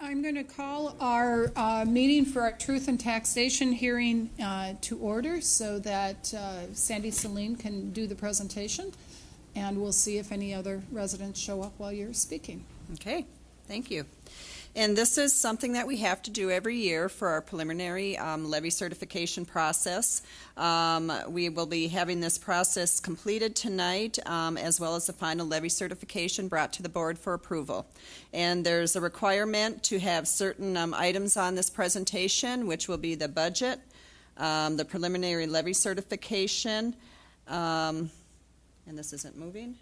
I'm going to call our meeting for our Truth and Taxation hearing to order so that Sandy Celine can do the presentation, and we'll see if any other residents show up while you're speaking. Okay, thank you. And this is something that we have to do every year for our preliminary levy certification process. We will be having this process completed tonight, as well as the final levy certification brought to the board for approval. And there's a requirement to have certain items on this presentation, which will be the budget, the preliminary levy certification, and this isn't moving.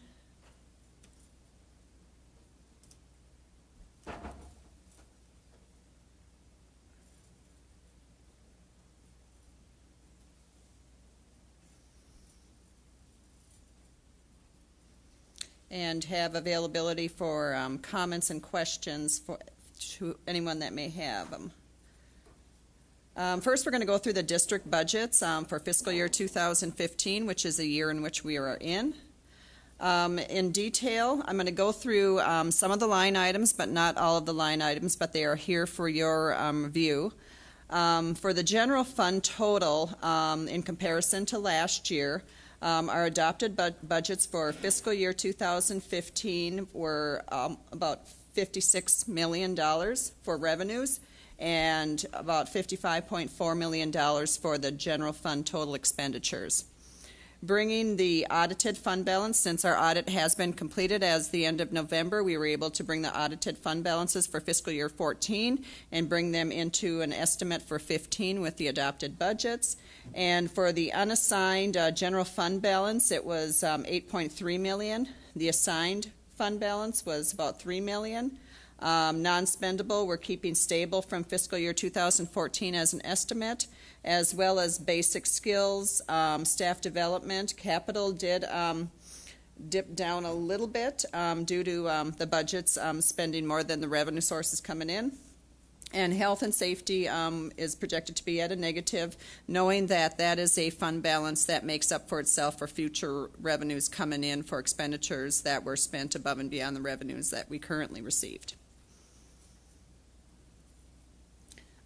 And have availability for comments and questions to anyone that may have them. First, we're going to go through the district budgets for fiscal year 2015, which is the year in which we are in. In detail, I'm going to go through some of the line items, but not all of the line items, but they are here for your view. For the general fund total, in comparison to last year, our adopted budgets for fiscal year 2015 were about $56 million for revenues and about $55.4 million for the general fund total expenditures. Bringing the audited fund balance, since our audit has been completed as the end of November, we were able to bring the audited fund balances for fiscal year 14 and bring them into an estimate for 15 with the adopted budgets. And for the unassigned general fund balance, it was $8.3 million. The assigned fund balance was about $3 million. Non-spendable, we're keeping stable from fiscal year 2014 as an estimate, as well as basic skills, staff development. Capital did dip down a little bit due to the budgets spending more than the revenue sources coming in. And health and safety is projected to be at a negative, knowing that that is a fund balance that makes up for itself for future revenues coming in for expenditures that were spent above and beyond the revenues that we currently received.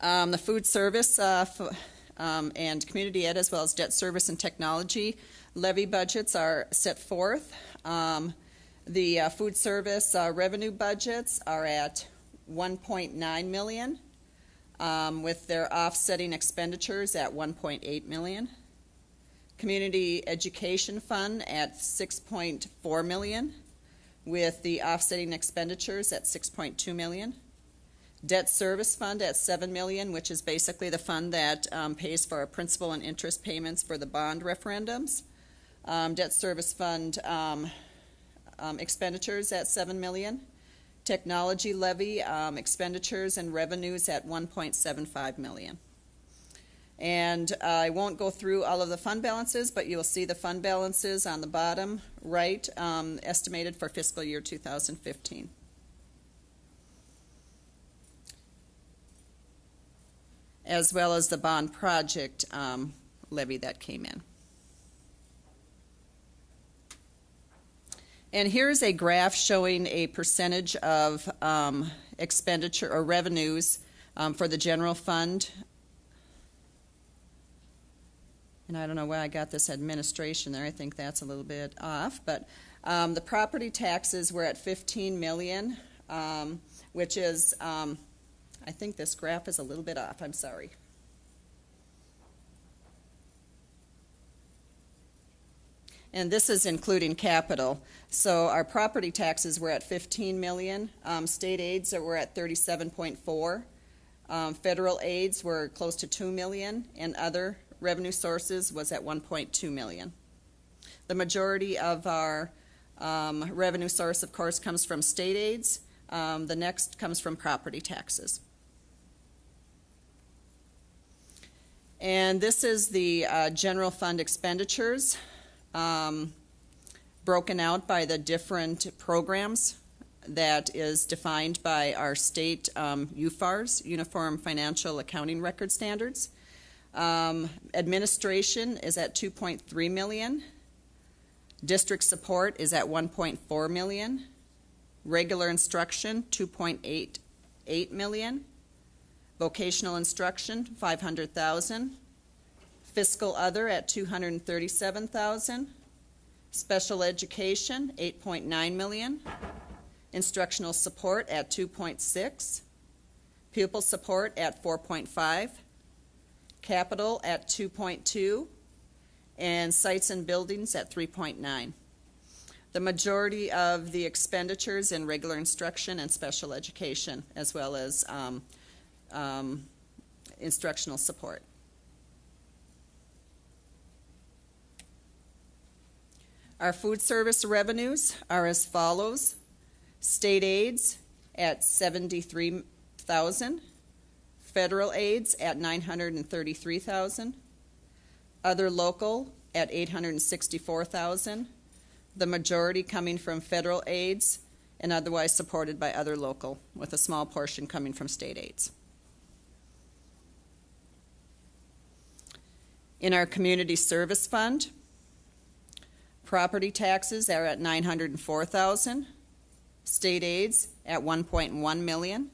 The food service and community ed, as well as debt service and technology levy budgets are set forth. The food service revenue budgets are at $1.9 million, with their offsetting expenditures at $1.8 million. Community education fund at $6.4 million, with the offsetting expenditures at $6.2 million. Debt service fund at $7 million, which is basically the fund that pays for our principal and interest payments for the bond referendums. Debt service fund expenditures at $7 million. Technology levy expenditures and revenues at $1.75 million. And I won't go through all of the fund balances, but you'll see the fund balances on the bottom right, estimated for fiscal year 2015. As well as the bond project levy that came in. And here's a graph showing a percentage of expenditure or revenues for the general fund. And I don't know why I got this administration there. I think that's a little bit off. But the property taxes were at $15 million, which is, I think this graph is a little bit off. I'm sorry. And this is including capital. So our property taxes were at $15 million. State aids were at $37.4. Federal aids were close to $2 million, and other revenue sources was at $1.2 million. The majority of our revenue source, of course, comes from state aids. The next comes from property taxes. And this is the general fund expenditures broken out by the different programs that is defined by our state UFARs, Uniform Financial Accounting Record Standards. Administration is at $2.3 million. District support is at $1.4 million. Regular instruction, $2.8 $8 million. Vocational instruction, $500,000. Fiscal other at $237,000. Special education, $8.9 million. Instructional support at $2.6. Pupil support at $4.5. Capital at $2.2. And sites and buildings at $3.9. The majority of the expenditures in regular instruction and special education, as well as instructional support. Our food service revenues are as follows. State aids at $73,000. Federal aids at $933,000. Other local at $864,000. The majority coming from federal aids and otherwise supported by other local, with a small portion coming from state aids. In our community service fund, property taxes are at $904,000. State aids at $1.1 million.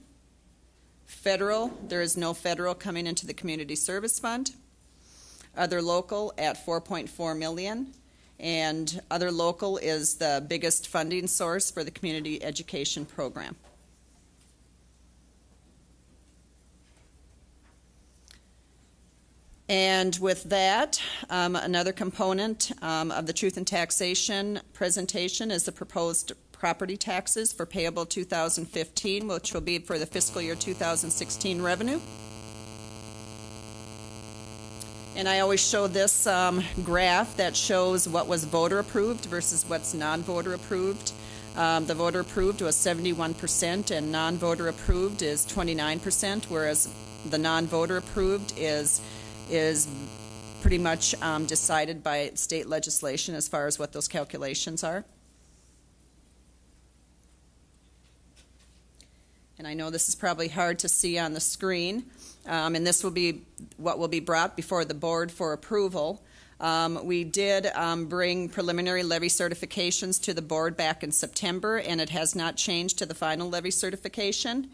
Federal, there is no federal coming into the community service fund. Other local at $4.4 million. And other local is the biggest funding source for the community education program. And with that, another component of the Truth in Taxation presentation is the proposed property taxes for payable 2015, which will be for the fiscal year 2016 revenue. And I always show this graph that shows what was voter approved versus what's non-voter approved. The voter approved was 71% and non-voter approved is 29%, whereas the non-voter approved is pretty much decided by state legislation as far as what those calculations are. And I know this is probably hard to see on the screen, and this will be what will be brought before the board for approval. We did bring preliminary levy certifications to the board back in September, and it has not changed to the final levy certification.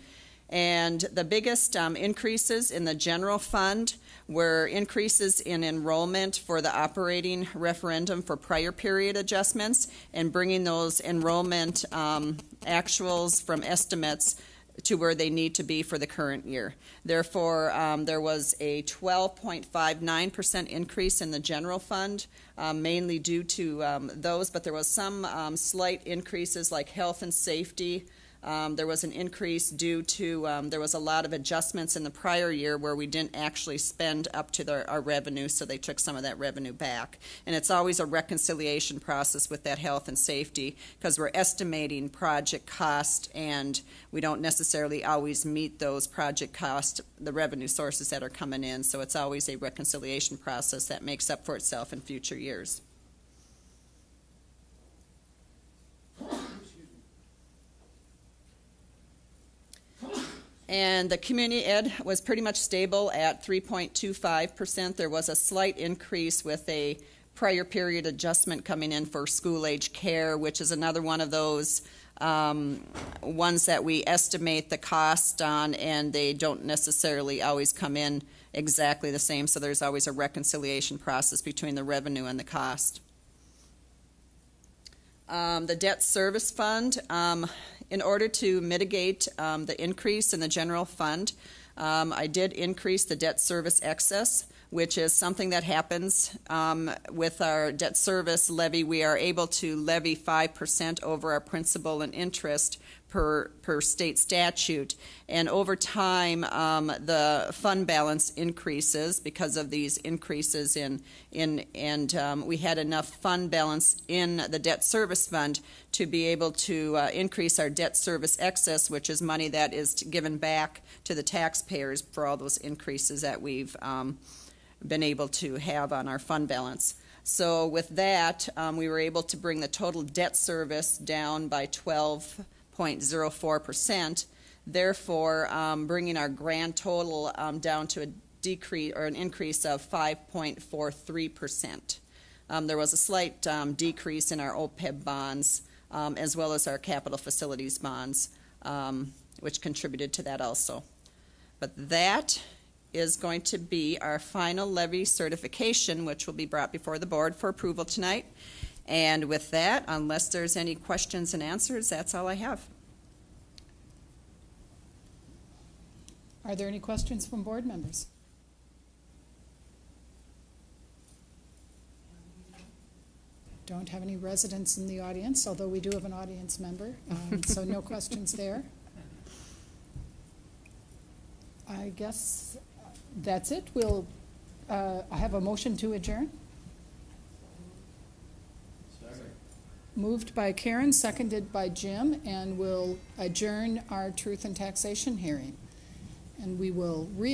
And the biggest increases in the general fund were increases in enrollment for the operating referendum for prior period adjustments and bringing those enrollment actuals from estimates to where they need to be for the current year. Therefore, there was a 12.59% increase in the general fund, mainly due to those, but there was some slight increases like health and safety. There was an increase due to, there was a lot of adjustments in the prior year where we didn't actually spend up to our revenue, so they took some of that revenue back. And it's always a reconciliation process with that health and safety because we're estimating project cost and we don't necessarily always meet those project cost, the revenue sources that are coming in. So it's always a reconciliation process that makes up for itself in future years. And the community ed was pretty much stable at 3.25%. There was a slight increase with a prior period adjustment coming in for school age care, which is another one of those ones that we estimate the cost on, and they don't necessarily always come in exactly the same, so there's always a reconciliation process between the revenue and the cost. The debt service fund, in order to mitigate the increase in the general fund, I did increase the debt service excess, which is something that happens with our debt service levy. We are able to levy 5% over our principal and interest per state statute. And over time, the fund balance increases because of these increases and we had enough fund balance in the debt service fund to be able to increase our debt service excess, which is money that is given back to the taxpayers for all those increases that we've been able to have on our fund balance. So with that, we were able to bring the total debt service down by 12.04%, therefore bringing our grand total down to a decrease or an increase of 5.43%. There was a slight decrease in our OPEB bonds as well as our capital facilities bonds. which contributed to that also. But that is going to be our final levy certification, which will be brought before the board for approval tonight. And with that, unless there's any questions and answers, that's all I have. Are there any questions from board members? Don't have any residents in the audience, although we do have an audience member, so no questions there. I guess that's it. I have a motion to adjourn. Moved by Karen, seconded by Jim, and we'll adjourn our truth and taxation hearing. And we will we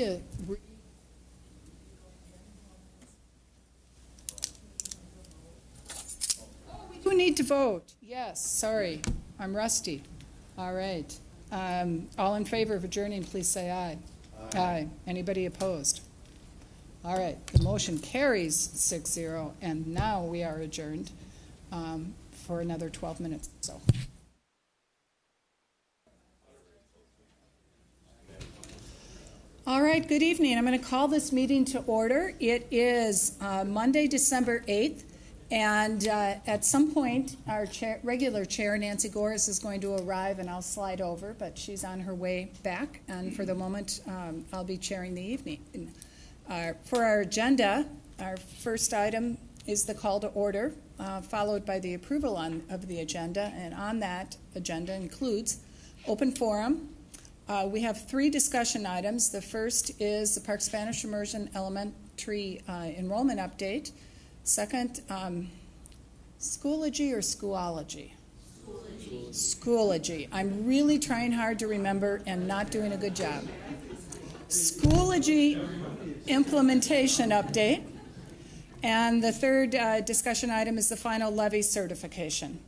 do need to vote. Yes, sorry, I'm rusty. All right. All in favor of adjourning, please say aye. Aye. Anybody opposed? All right, the motion carries 6-0, and now we are adjourned for another 12 minutes. So. All right, good evening. I'm going to call this meeting to order. It is Monday, December 8th, and at some point, our regular chair, Nancy Goris, is going to arrive, and I'll slide over, but she's on her way back, and for the moment, I'll be chairing the evening. For our agenda, our first item is the call to order, followed by the approval of the agenda, and on that agenda includes open forum. We have 3 discussion items. The first is the Park Spanish Immersion Elementary enrollment update. Second, Schoology or Schoology? Schoology. I'm really trying hard to remember and not doing a good job. Schoology implementation update. And the third discussion item is the final levy certification.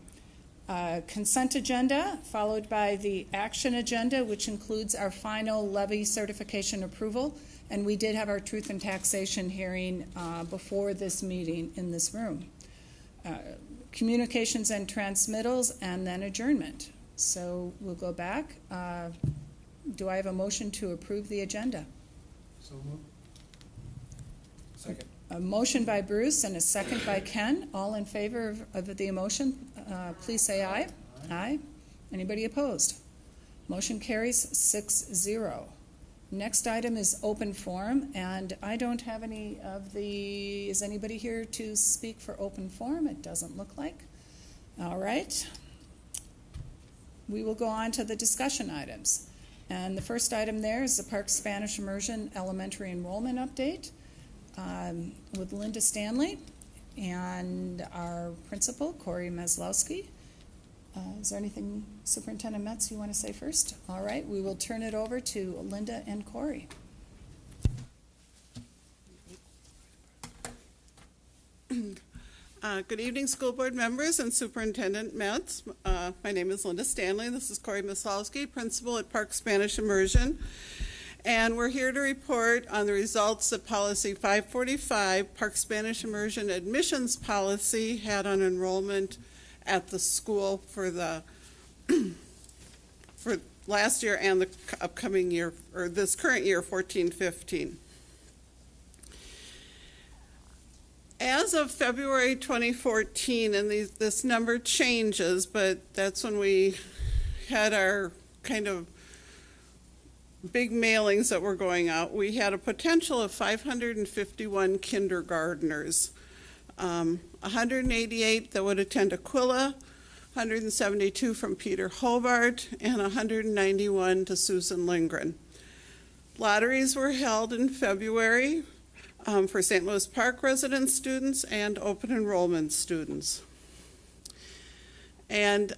Consent agenda, followed by the action agenda, which includes our final levy certification approval. And we did have our truth and taxation hearing before this meeting in this room. Communications and transmittals, and then adjournment. So we'll go back. Do I have a motion to approve the agenda? So moved. Second. A motion by Bruce and a second by Ken. All in favor of the motion, please say aye. Aye. Anybody opposed? Motion carries 6-0. Next item is open forum, and I don't have any of the, is anybody here to speak for open forum? It doesn't look like. All right. We will go on to the discussion items. And the first item there is the Park Spanish Immersion Elementary Enrollment Update with Linda Stanley and our principal, Corey Maslowski. Is there anything, Superintendent Metz, you want to say first? All right, we will turn it over to Linda and Corey. Good evening, school board members and Superintendent Metz. My name is Linda Stanley. This is Corey Maslowski, principal at Park Spanish Immersion. And we're here to report on the results that Policy 545, Park Spanish Immersion Admissions Policy, had on enrollment at the school for the for last year and the upcoming year, or this current year, 14-15. As of February 2014, and this number changes, but that's when we had our kind of big mailings that were going out, we had a potential of 551 kindergartners. 188 that would attend Aquila, 172 from Peter Hobart, and 191 to Susan Lindgren. Lotteries were held in February for St. Louis Park resident students and open enrollment students. And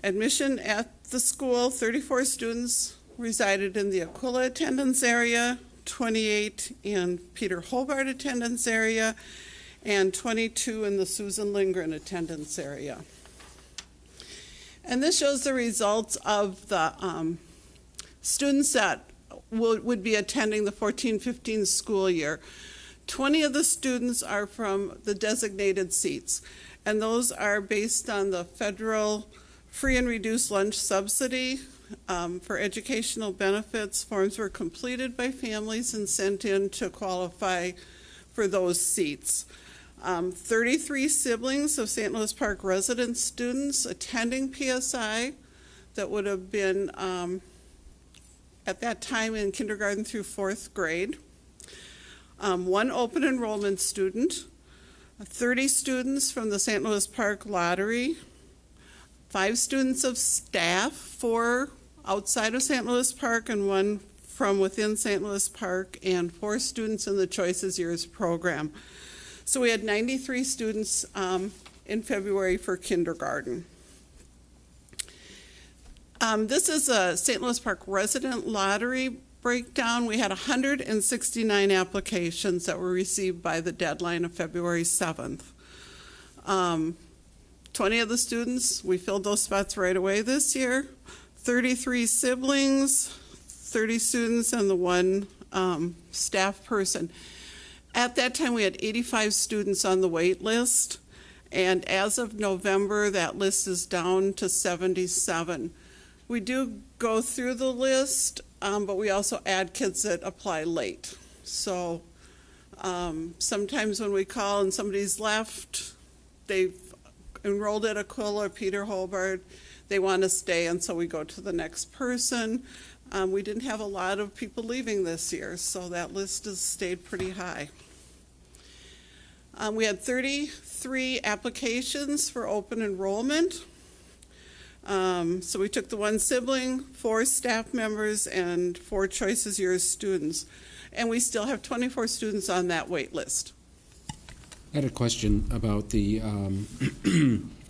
admission at the school, 34 students resided in the Aquila attendance area, 28 in Peter Hobart attendance area, and 22 in the Susan Lindgren attendance area. And this shows the results of the students that would be attending the 14-15 school year. 20 of the students are from the designated seats, and those are based on the federal Free and reduced lunch subsidy for educational benefits. Forms were completed by families and sent in to qualify for those seats. 33 siblings of St. Louis Park resident students attending PSI that would have been at that time in kindergarten through 4th grade. 1 open enrollment student, 30 students from the St. Louis Park Lottery, 5 students of staff, 4 outside of St. Louis Park and 1 from within St. Louis Park, and 4 students in the Choices Years program. So we had 93 students in February for kindergarten. This is a St. Louis Park resident lottery breakdown. We had 169 applications that were received by the deadline of February 7th. 20 of the students, we filled those spots right away this year. 33 siblings, 30 students, and the 1 staff person. At that time, we had 85 students on the wait list, and as of November, that list is down to 77. We do go through the list, but we also add kids that apply late. So sometimes when we call and somebody's left, they've enrolled at Aquila or Peter Hobart, they want to stay, and so we go to the next person. We didn't have a lot of people leaving this year, so that list has stayed pretty high. We had 33 applications for open enrollment. So we took the 1 sibling, 4 staff members, and 4 Choices Years students. And we still have 24 students on that wait list. I had a question about the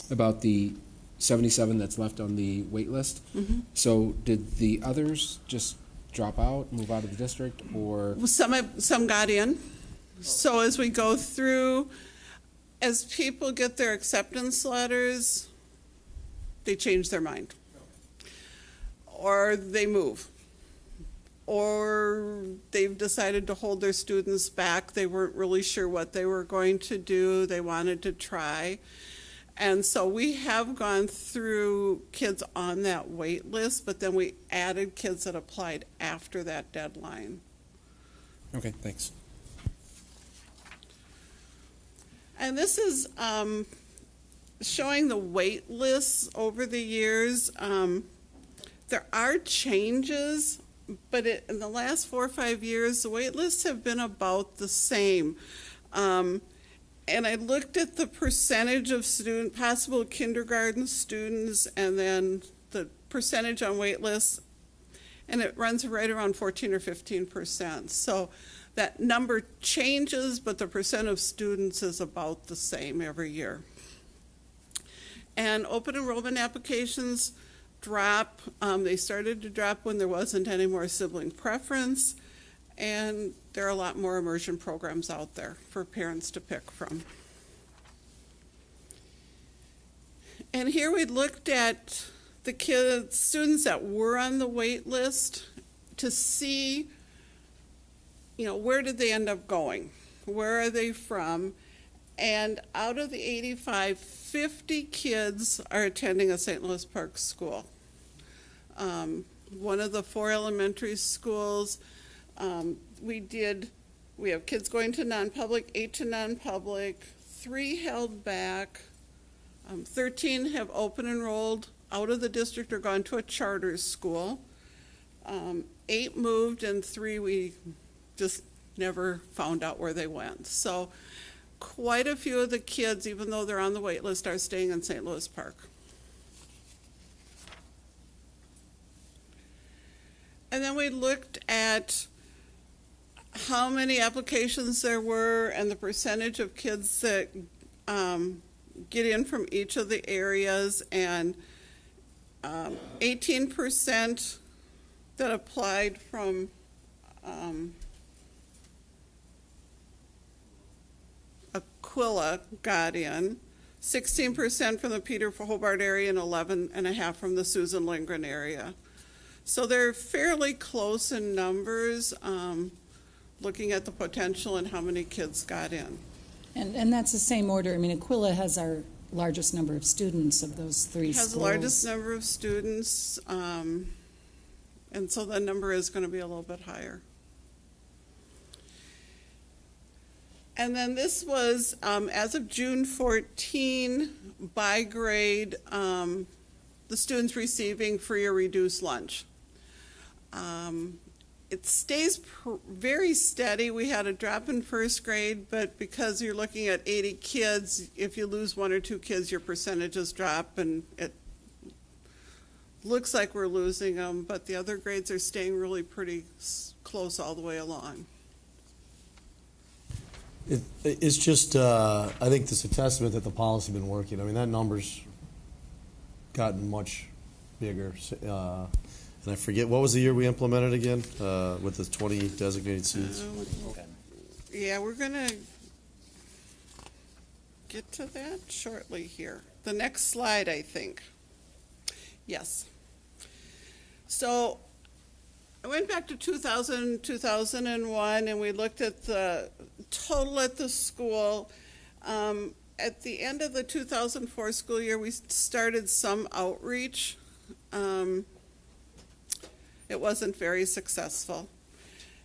about the 77 that's left on the wait list. Mm-hmm. So did the others just drop out, move out of the district, or? Some got in. So as we go through, as people get their acceptance letters, they change their mind. Or they move. Or they've decided to hold their students back. They weren't really sure what they were going to do. They wanted to try. And so we have gone through kids on that wait list, but then we added kids that applied after that deadline. Okay, thanks. And this is showing the wait lists over the years. There are changes, but in the last 4 or 5 years, the wait lists have been about the same. And I looked at the percentage of possible kindergarten students and then the percentage on wait lists, and it runs right around 14 or 15%. So that number changes, but the percent of students is about the same every year. And open enrollment applications drop. They started to drop when there wasn't any more sibling preference, and there are a lot more immersion programs out there for parents to pick from. And here we looked at the students that were on the wait list to see, where did they end up going? Where are they from? And out of the 85, 50 kids are attending a St. Louis Park school. One of the 4 elementary schools, we have kids going to non-public, 8 to non-public, 3 held back, 13 have open enrolled out of the district or gone to a charter school, 8 moved, and 3 we just never found out where they went. So quite a few of the kids, even though they're on the wait list, are staying in St. Louis Park. And then we looked at how many applications there were and the percentage of kids that get in from each of the areas, and 18% that applied from Aquila got in, 16% from the Peter Hobart area, and 11.5% from the Susan Lindgren area. So they're fairly close in numbers, looking at the potential and how many kids got in. And that's the same order. I mean, Aquila has our largest number of students of those three schools. Has the largest number of students, and so the number is going to be a little bit higher. And then this was, as of June 14, by grade, the students receiving free or reduced lunch. It stays very steady. We had a drop in first grade, but because you're looking at 80 kids, if you lose 1 or 2 kids, your percentages drop, and it looks like we're losing them, but the other grades are staying really pretty close all the way along. It's just, I think it's a testament that the policy has been working. I mean, that number's gotten much bigger. And I forget, what was the year we implemented again with the 20 designated seats? Yeah, we're going to get to that shortly here. The next slide, I think. Yes. So I went back to 2000, 2001, and we looked at the total at the school. At the end of the 2004 school year, we started some outreach. It wasn't very successful.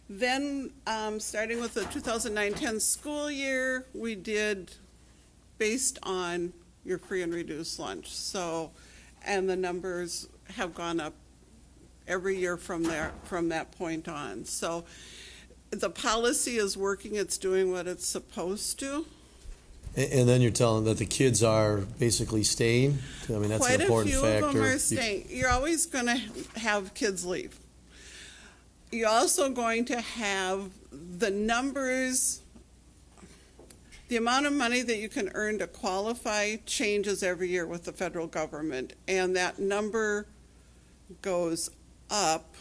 Then, starting with the 2009-10 school year, we did based on your free and reduced lunch. So, and the numbers have gone up every year from that point on. So the policy is working, it's doing what it's supposed to. And then you're telling that the kids are basically staying? I mean, that's an important factor. Quite a few of them are staying. You're always going to have kids leave. You're also going to have the numbers, the amount of money that you can earn to qualify changes every year with the federal government, and that number goes up.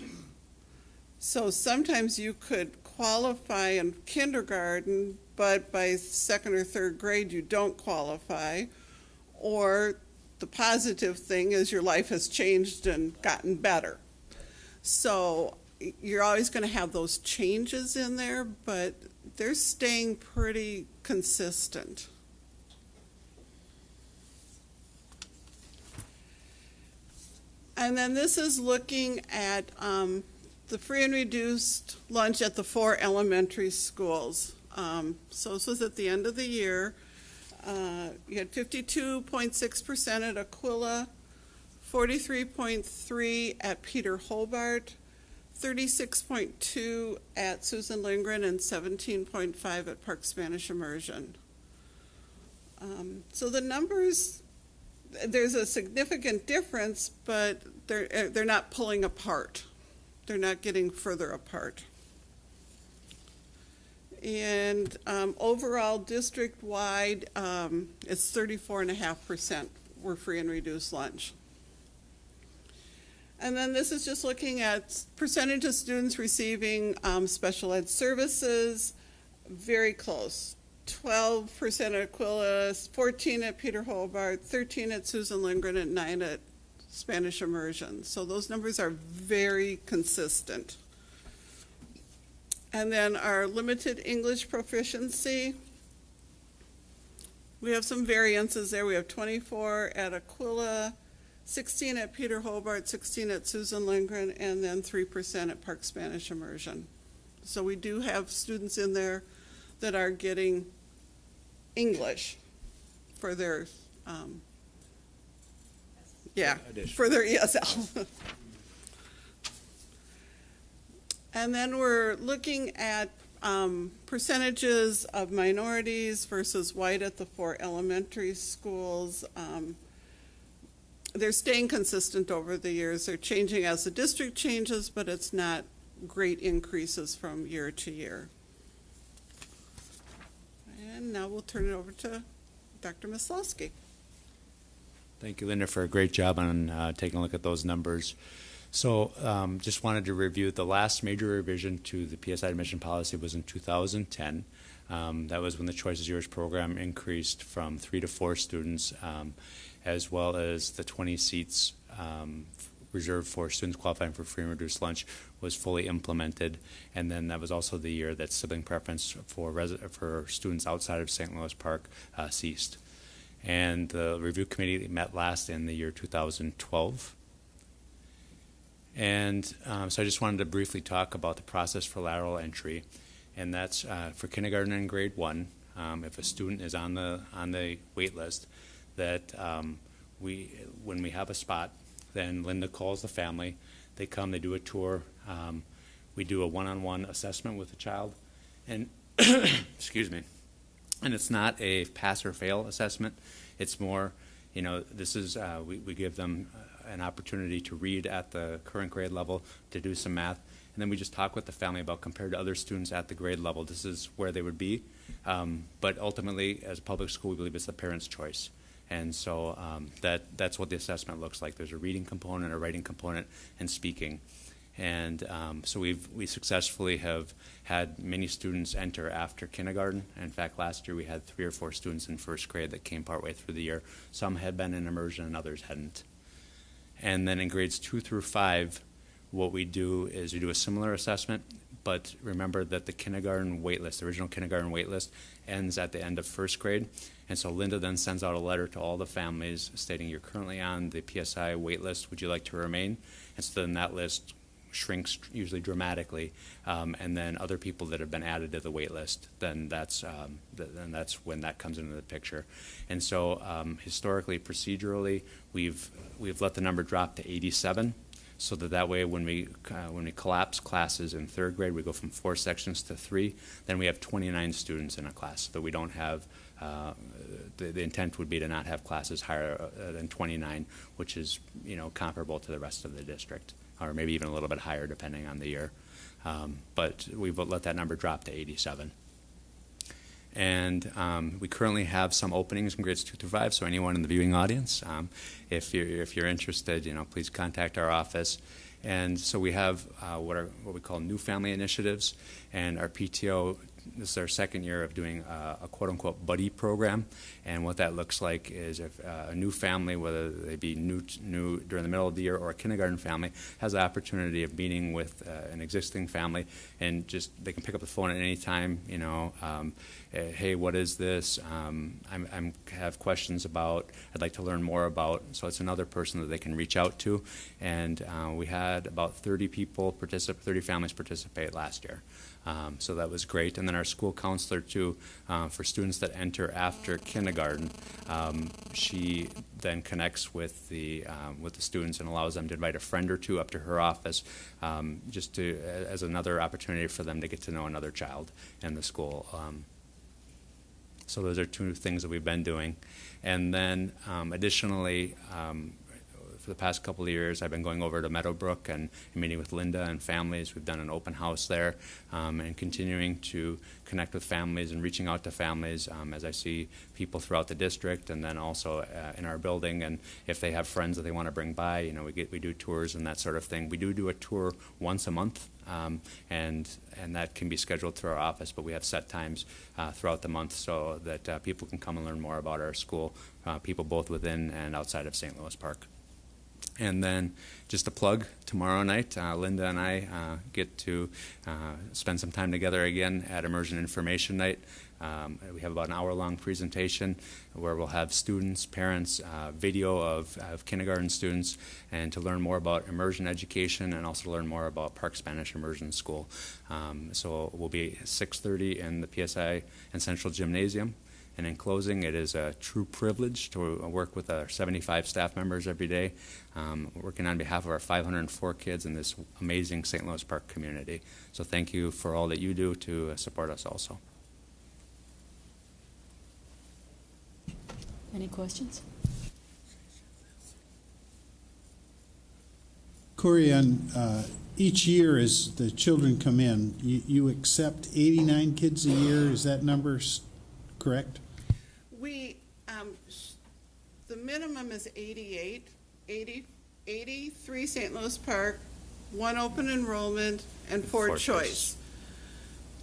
So sometimes you could qualify in kindergarten, but by second or third grade you don't qualify. Or the positive thing is your life has changed and gotten better. So you're always going to have those changes in there, but they're staying pretty consistent. And then this is looking at the free and reduced lunch at the 4 elementary schools. So this was at the end of the year. You had 52.6% at Aquila, 43.3% at Peter Hobart, 36.2% at Susan Lindgren, and 17.5% at Park Spanish Immersion. So the numbers, there's a significant difference, but they're not pulling apart. They're not getting further apart. And overall, district-wide, it's 34.5% were free and reduced lunch. And then this is just looking at percentage of students receiving special ed services, very close. 12% at Aquila, 14% at Peter Hobart, 13% at Susan Lindgren, and 9% at Spanish Immersion. So those numbers are very consistent. And then our limited English proficiency, we have some variances there. We have 24 at Aquila, 16 at Peter Hobart, 16 at Susan Lindgren, and then 3% at Park Spanish Immersion. So we do have students in there that are getting English for their, for their ESL. And then we're looking at percentages of minorities versus white at the 4 elementary schools. They're staying consistent over the years. They're changing as the district changes, but it's not great increases from year to year. And now we'll turn it over to Dr. Maslowski. Thank you, Linda, for a great job on taking a look at those numbers. So just wanted to review the last major revision to the PSI admission policy was in 2010. That was when the Choice is Yours program increased from 3 to 4 students, as well as the 20 seats reserved for students qualifying for free and reduced lunch was fully implemented. And then that was also the year that sibling preference for students outside of St. Louis Park ceased. And the review committee met last in the year 2012. And so I just wanted to briefly talk about the process for lateral entry, and that's for kindergarten and grade 1. If a student is on the wait list, that when we have a spot, then Linda calls the family. They come, they do a tour. We do a one-on-one assessment with the child, and excuse me. And it's not a pass or fail assessment. It's more, this is we give them an opportunity to read at the current grade level, to do some math, and then we just talk with the family about, compared to other students at the grade level, this is where they would be. But ultimately, as a public school, we believe it's the parent's choice. And so that's what the assessment looks like. There's a reading component, a writing component, and speaking. And so we successfully have had many students enter after kindergarten. In fact, last year we had 3 or 4 students in first grade that came partway through the year. Some had been in immersion and others hadn't. And then in grades 2 through 5, what we do is we do a similar assessment, but remember that the kindergarten wait list, the original kindergarten wait list, ends at the end of first grade. And so Linda then sends out a letter to all the families stating, you're currently on the PSI wait list, would you like to remain? And so then that list shrinks usually dramatically, and then other people that have been added to the wait list, then that's when that comes into the picture. And so historically, procedurally, we've let the number drop to 87, so that way when we collapse classes in third grade, we go from 4 sections to 3. Then we have 29 students in a class, so that we don't have. The intent would be to not have classes higher than 29, which is comparable to the rest of the district, or maybe even a little bit higher depending on the year. But we've let that number drop to 87. And we currently have some openings in grades 2 through 5, so anyone in the viewing audience, if you're interested, please contact our office. And so we have what we call new family initiatives, and our PTO, this is our second year of doing a quote-unquote buddy program. And what that looks like is if a new family, whether they be new during the middle of the year or a kindergarten family, has the opportunity of meeting with an existing family, and just they can pick up the phone at any time, hey, what is this? I have questions about, I'd like to learn more about. So it's another person that they can reach out to. And we had about 30 families participate last year. So that was great. And then our school counselor, too, for students that enter after kindergarten, she then connects with the students and allows them to invite a friend or two up to her office, just as another opportunity for them to get to know another child in the school. So those are 2 things that we've been doing. And then additionally, for the past couple of years, I've been going over to Meadowbrook and meeting with Linda and families. We've done an open house there, and continuing to connect with families and reaching out to families as I see people throughout the district, and then also in our building. And if they have friends that they want to bring by, we do tours and that sort of thing. We do a tour once a month, and that can be scheduled through our office, but we have set times throughout the month so that people can come and learn more about our school, people both within and outside of St. Louis Park. And then just a plug, tomorrow night, Linda and I get to spend some time together again at Immersion Information Night. We have about an hour-long presentation where we'll have students, parents, video of kindergarten students, and to learn more about immersion education and also learn more about Park Spanish Immersion School. So we'll be at 6:30 in the PSI and Central Gymnasium. And in closing, it is a true privilege to work with our 75 staff members every day, working on behalf of our 504 kids in this amazing St. Louis Park community. So thank you for all that you do to support us also. Any questions? Corey, on each year as the children come in, you accept 89 kids a year. Is that number correct? The minimum is 88, 83 St. Louis Park, 1 open enrollment, and 4 choice.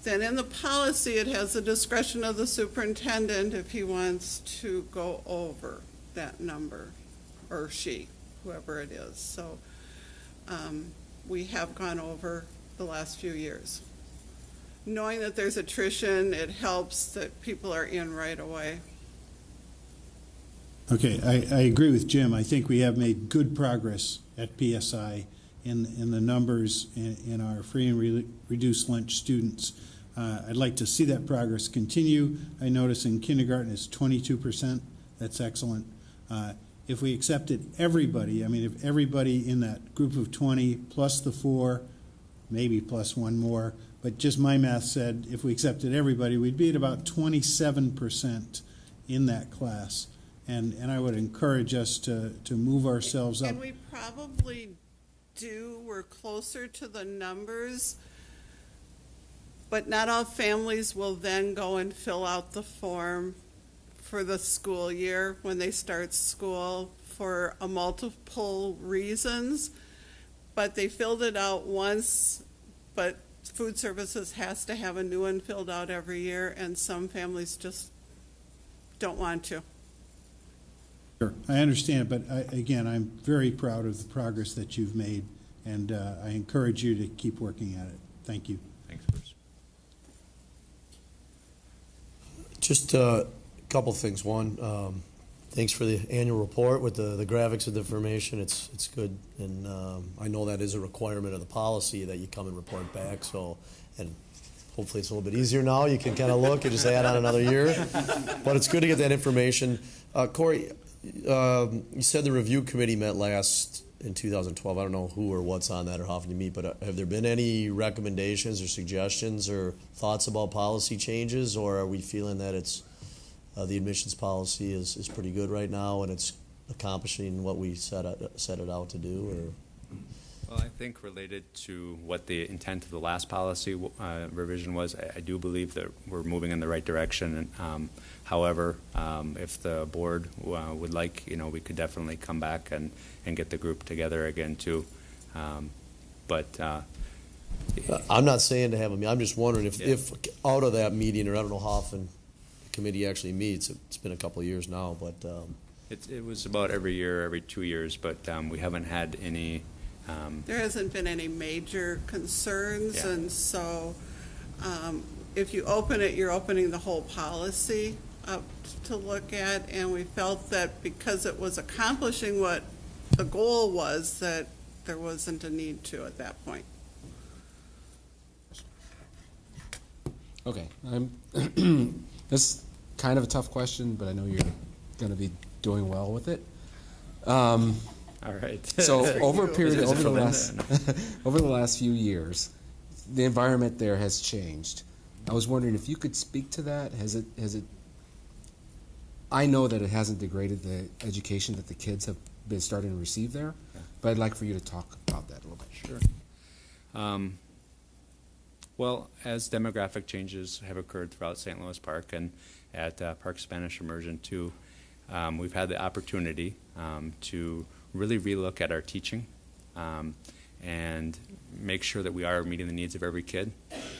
Then in the policy, it has the discretion of the superintendent if he wants to go over that number, or she, whoever it is. So we have gone over the last few years. Knowing that there's attrition, it helps that people are in right away. Okay, I agree with Jim. I think we have made good progress at PSI in the numbers in our free and reduced lunch students. I'd like to see that progress continue. I notice in kindergarten it's 22%. That's excellent. If we accepted everybody, I mean, if everybody in that group of 20 plus the 4, maybe plus one more, but just my math said if we accepted everybody, we'd be at about 27% in that class. And I would encourage us to move ourselves up. And we probably do, we're closer to the numbers, but not all families will then go and fill out the form for the school year when they start school for a multiple reasons. But they filled it out once, but food services has to have a new one filled out every year, and some families just don't want to. Sure, I understand, but again, I'm very proud of the progress that you've made, and I encourage you to keep working at it. Thank you. Thanks, Bruce. Just a couple things. One, thanks for the annual report with the graphics of the information. It's good, and I know that is a requirement of the policy that you come and report back. So, and hopefully it's a little bit easier now. You can kind of look and just add on another year. But it's good to get that information. Corey, you said the review committee met last in 2012. I don't know who or what's on that or how often you meet, but have there been any recommendations or suggestions or thoughts about policy changes, or are we feeling that it's the admissions policy is pretty good right now and it's accomplishing what we set it out to do? Or? Well, I think related to what the intent of the last policy revision was, I do believe that we're moving in the right direction. However, if the board would like, we could definitely come back and get the group together again too. I'm not saying to have a meeting. I'm just wondering if, Yeah. if out of that meeting, or I don't know how often the committee actually meets. It's been a couple of years now, but It was about every year, every 2 years, but we haven't had any. There hasn't been any major concerns, Yeah. and so if you open it, you're opening the whole policy up to look at, and we felt that because it was accomplishing what the goal was, that there wasn't a need to at that point. Okay, this is kind of a tough question, but I know you're going to be doing well with it. All right. So over a period, Is it over the from in last, there? over the last few years, the environment there has changed. I was wondering if you could speak to that. Has it? I know that it hasn't degraded the education that the kids have been starting to receive there, but I'd like for you to talk about that a little bit. Sure. Well, as demographic changes have occurred throughout St. Louis Park and at Park Spanish Immersion too, we've had the opportunity to really relook at our teaching and make sure that we are meeting the needs of every kid.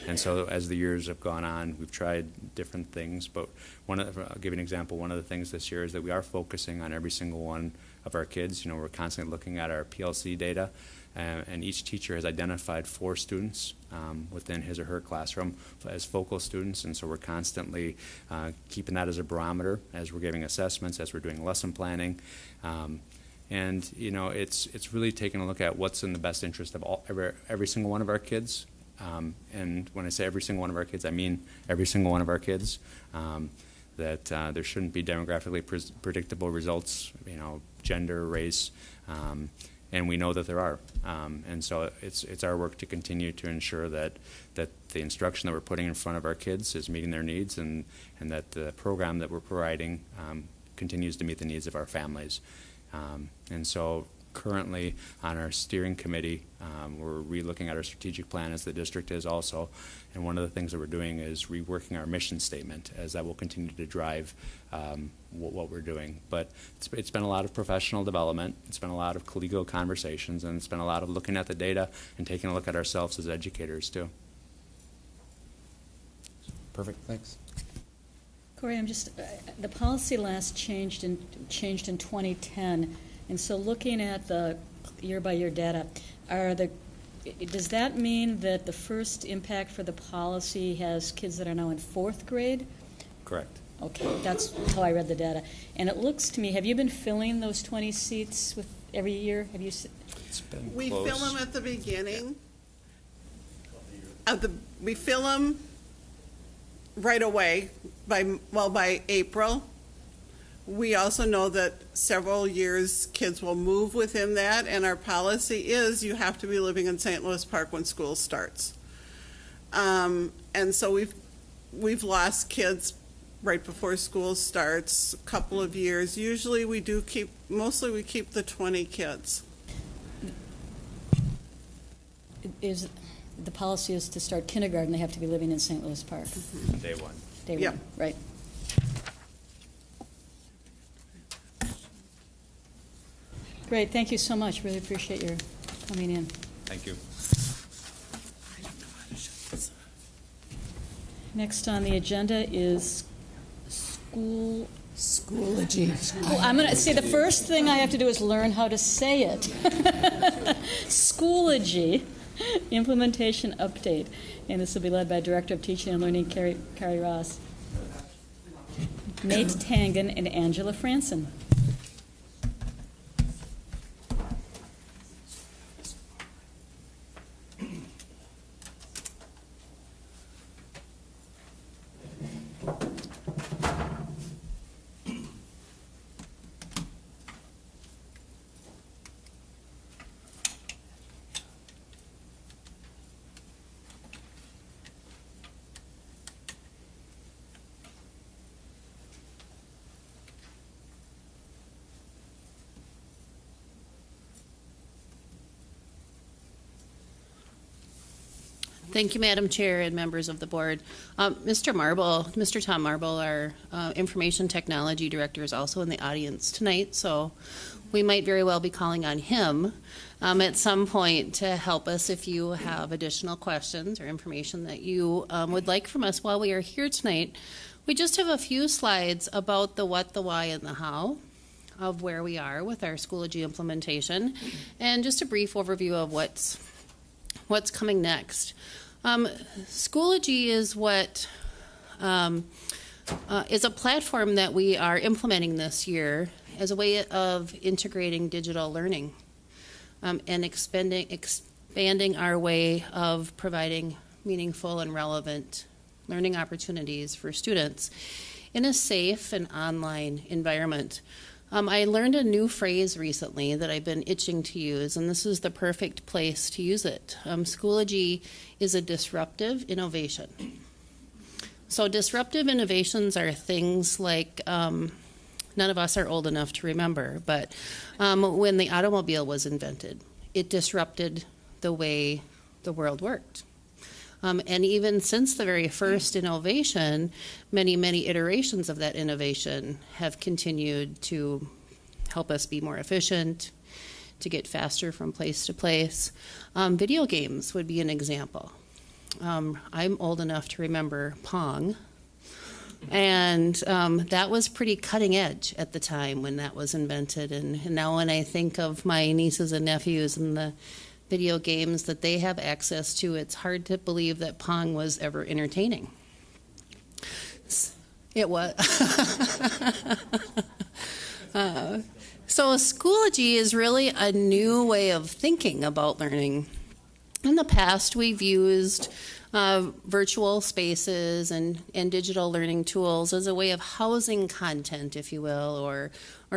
And so as the years have gone on, we've tried different things, but I'll give you an example. One of the things this year is that we are focusing on every single one of our kids. We're constantly looking at our PLC data, and each teacher has identified 4 students within his or her classroom as focal students, and so we're constantly keeping that as a barometer as we're giving assessments, as we're doing lesson planning. And it's really taking a look at what's in the best interest of every single one of our kids. And when I say every single one of our kids, I mean every single one of our kids. That there shouldn't be demographically predictable results, gender, race, and we know that there are. And so it's our work to continue to ensure that the instruction that we're putting in front of our kids is meeting their needs, and that the program that we're providing continues to meet the needs of our families. And so currently on our steering committee, we're relooking at our strategic plan, as the district is also. And one of the things that we're doing is reworking our mission statement, as that will continue to drive what we're doing. But it's been a lot of professional development. It's been a lot of collegial conversations, and it's been a lot of looking at the data and taking a look at ourselves as educators too. Perfect, thanks. Corey, the policy last changed in 2010, and so looking at the year-by-year data, does that mean that the first impact for the policy has kids that are now in 4th grade? Correct. Okay, that's how I read the data. And it looks to me, have you been filling those 20 seats with every year? Have you? It's been We close. fill them at the beginning of we fill them right away by April. We also know that several years kids will move within that, and our policy is you have to be living in St. Louis Park when school starts. And so we've lost kids right before school starts, a couple of years. Usually we keep the 20 kids. Is the policy is to start kindergarten, they have to be living in St. Louis Park. Day one. Day Yeah. one, right? Great, thank you so much. Really appreciate your coming in. Thank you. Next on the agenda is Schoology. I'm going to see, the first thing I have to do is learn how to say it. Schoology implementation update. And this will be led by Director of Teaching and Learning, Carrie Ross. Nate Tangen and Angela Franson. Thank you, Madam Chair and members of the board. Mr. Tom Marble, our Information Technology Director, is also in the audience tonight, so we might very well be calling on him at some point to help us if you have additional questions or information that you would like from us while we are here tonight. We just have a few slides about the what, the why, and the how of where we are with our Schoology implementation, and just a brief overview of what's coming next. Schoology is is a platform that we are implementing this year as a way of integrating digital learning and expanding our way of providing meaningful and relevant learning opportunities for students in a safe and online environment. I learned a new phrase recently that I've been itching to use, and this is the perfect place to use it. Schoology is a disruptive innovation. So disruptive innovations are things like, none of us are old enough to remember, but when the automobile was invented, it disrupted the way the world worked. And even since the very first innovation, many, many iterations of that innovation have continued to help us be more efficient, to get faster from place to place. Video games would be an example. I'm old enough to remember Pong, and that was pretty cutting edge at the time when that was invented. And now when I think of my nieces and nephews and the video games that they have access to, it's hard to believe that Pong was ever entertaining. It was. So Schoology is really a new way of thinking about learning. In the past, we've used virtual spaces and digital learning tools as a way of housing content, if you will, or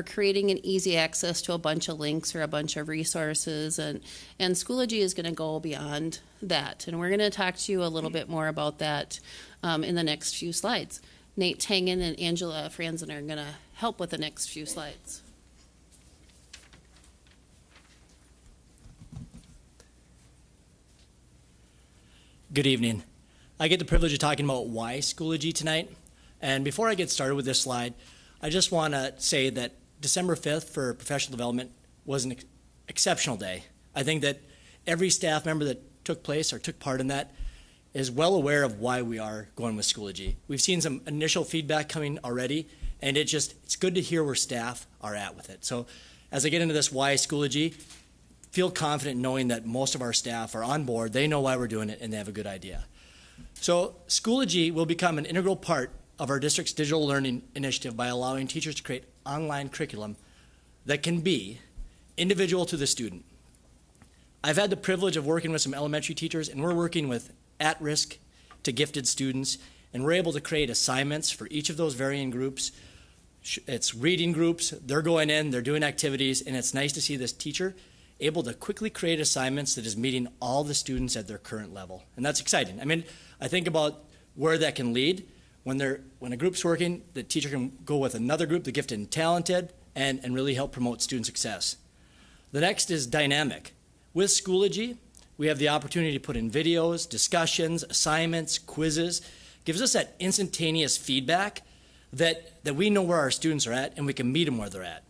creating an easy access to a bunch of links or a bunch of resources. And Schoology is going to go beyond that. And we're going to talk to you a little bit more about that in the next few slides. Nate Tangen and Angela Franzen are going to help with the next few slides. Good evening. I get the privilege of talking about why Schoology tonight. And before I get started with this slide, I just want to say that December 5th for professional development was an exceptional day. I think that every staff member that took part in that is well aware of why we are going with Schoology. We've seen some initial feedback coming already, and it's good to hear where staff are at with it. So as I get into this why Schoology, feel confident knowing that most of our staff are on board, they know why we're doing it, and they have a good idea. So Schoology will become an integral part of our district's digital learning initiative by allowing teachers to create online curriculum that can be individual to the student. I've had the privilege of working with some elementary teachers, and we're working with at-risk to gifted students, and we're able to create assignments for each of those varying groups. It's reading groups, they're going in, they're doing activities, and it's nice to see this teacher able to quickly create assignments that is meeting all the students at their current level. And that's exciting. I mean, I think about where that can lead. When a group's working, the teacher can go with another group, the gifted and talented, and really help promote student success. The next is dynamic. With Schoology, we have the opportunity to put in videos, discussions, assignments, quizzes. Gives us that instantaneous feedback that we know where our students are at and we can meet them where they're at.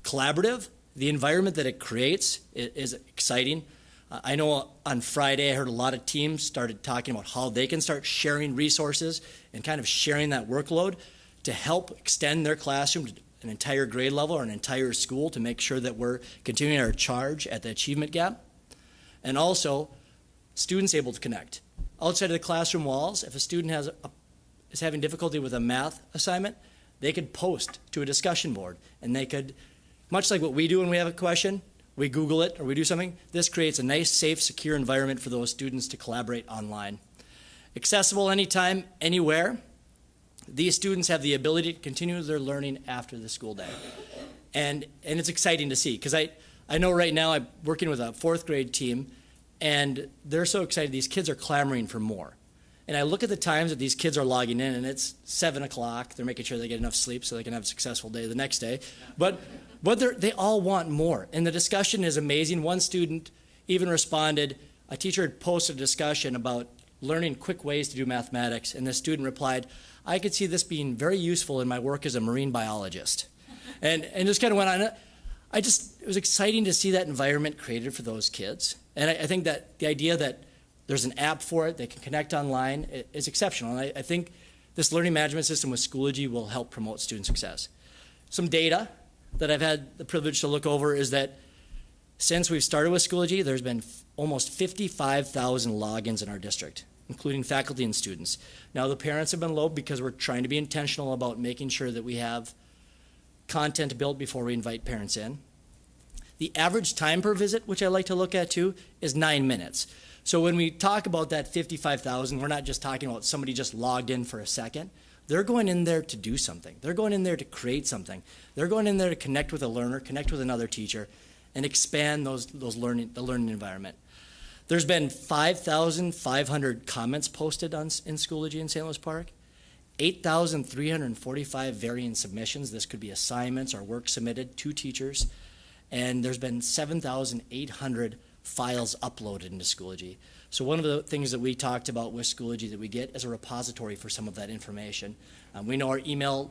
Collaborative, the environment that it creates is exciting. I know on Friday I heard a lot of teams started talking about how they can start sharing resources and kind of sharing that workload to help extend their classroom to an entire grade level or an entire school to make sure that we're continuing our charge at the achievement gap. And also, students able to connect. Outside of the classroom walls, if a student is having difficulty with a math assignment, they could post to a discussion board, and they could, much like what we do when we have a question, we Google it or we do something, this creates a nice, safe, secure environment for those students to collaborate online. Accessible anytime, anywhere. These students have the ability to continue their learning after the school day. And it's exciting to see, because I know right now I'm working with a 4th grade team, and they're so excited. These kids are clamoring for more. And I look at the times that these kids are logging in, and it's 7 o'clock. They're making sure they get enough sleep so they can have a successful day the next day. But they all want more. And the discussion is amazing. One student even responded, a teacher had posted a discussion about learning quick ways to do mathematics, and the student replied, I could see this being very useful in my work as a marine biologist. And just kind of went on. It was exciting to see that environment created for those kids. And I think that the idea that there's an app for it, they can connect online, is exceptional. And I think this learning management system with Schoology will help promote student success. Some data that I've had the privilege to look over is that since we've started with Schoology, there's been almost 55,000 logins in our district, including faculty and students. Now, the parents have been low because we're trying to be intentional about making sure that we have content built before we invite parents in. The average time per visit, which I like to look at too, is 9 minutes. So when we talk about that 55,000, we're not just talking about somebody just logged in for a second. They're going in there to do something. They're going in there to create something. They're going in there to connect with a learner, connect with another teacher, and expand the learning environment. There's been 5,500 comments posted in Schoology in St. Louis Park, 8,345 varying submissions. This could be assignments or work submitted to teachers. And there's been 7,800 files uploaded into Schoology. So one of the things that we talked about with Schoology that we get is a repository for some of that information. We know our emails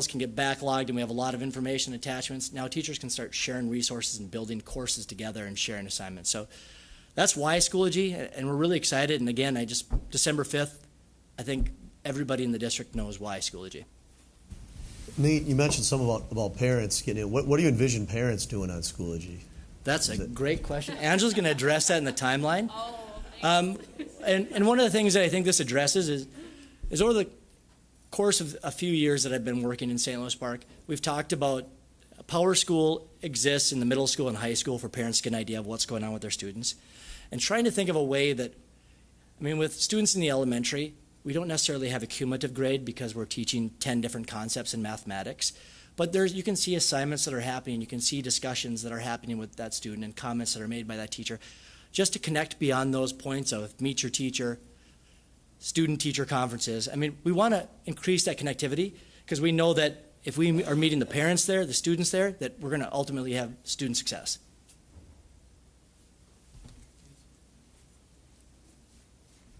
can get backlogged, and we have a lot of information attachments. Now teachers can start sharing resources and building courses together and sharing assignments. So that's why Schoology, and we're really excited. And again, December 5th, I think everybody in the district knows why Schoology. Nate, you mentioned some about parents getting in. What do you envision parents doing on Schoology? That's a great question. Angela's going to address that in the timeline. And one of the things that I think this addresses is over the course of a few years that I've been working in St. Louis Park, we've talked about Power School exists in the middle school and high school for parents to get an idea of what's going on with their students. And trying to think of a way that, with students in the elementary, we don't necessarily have a cumulative grade because we're teaching 10 different concepts in mathematics. But you can see assignments that are happening, you can see discussions that are happening with that student and comments that are made by that teacher, just to connect beyond those points of meet your teacher, student-teacher conferences. We want to increase that connectivity because we know that if we are meeting the parents there, the students there, that we're going to ultimately have student success.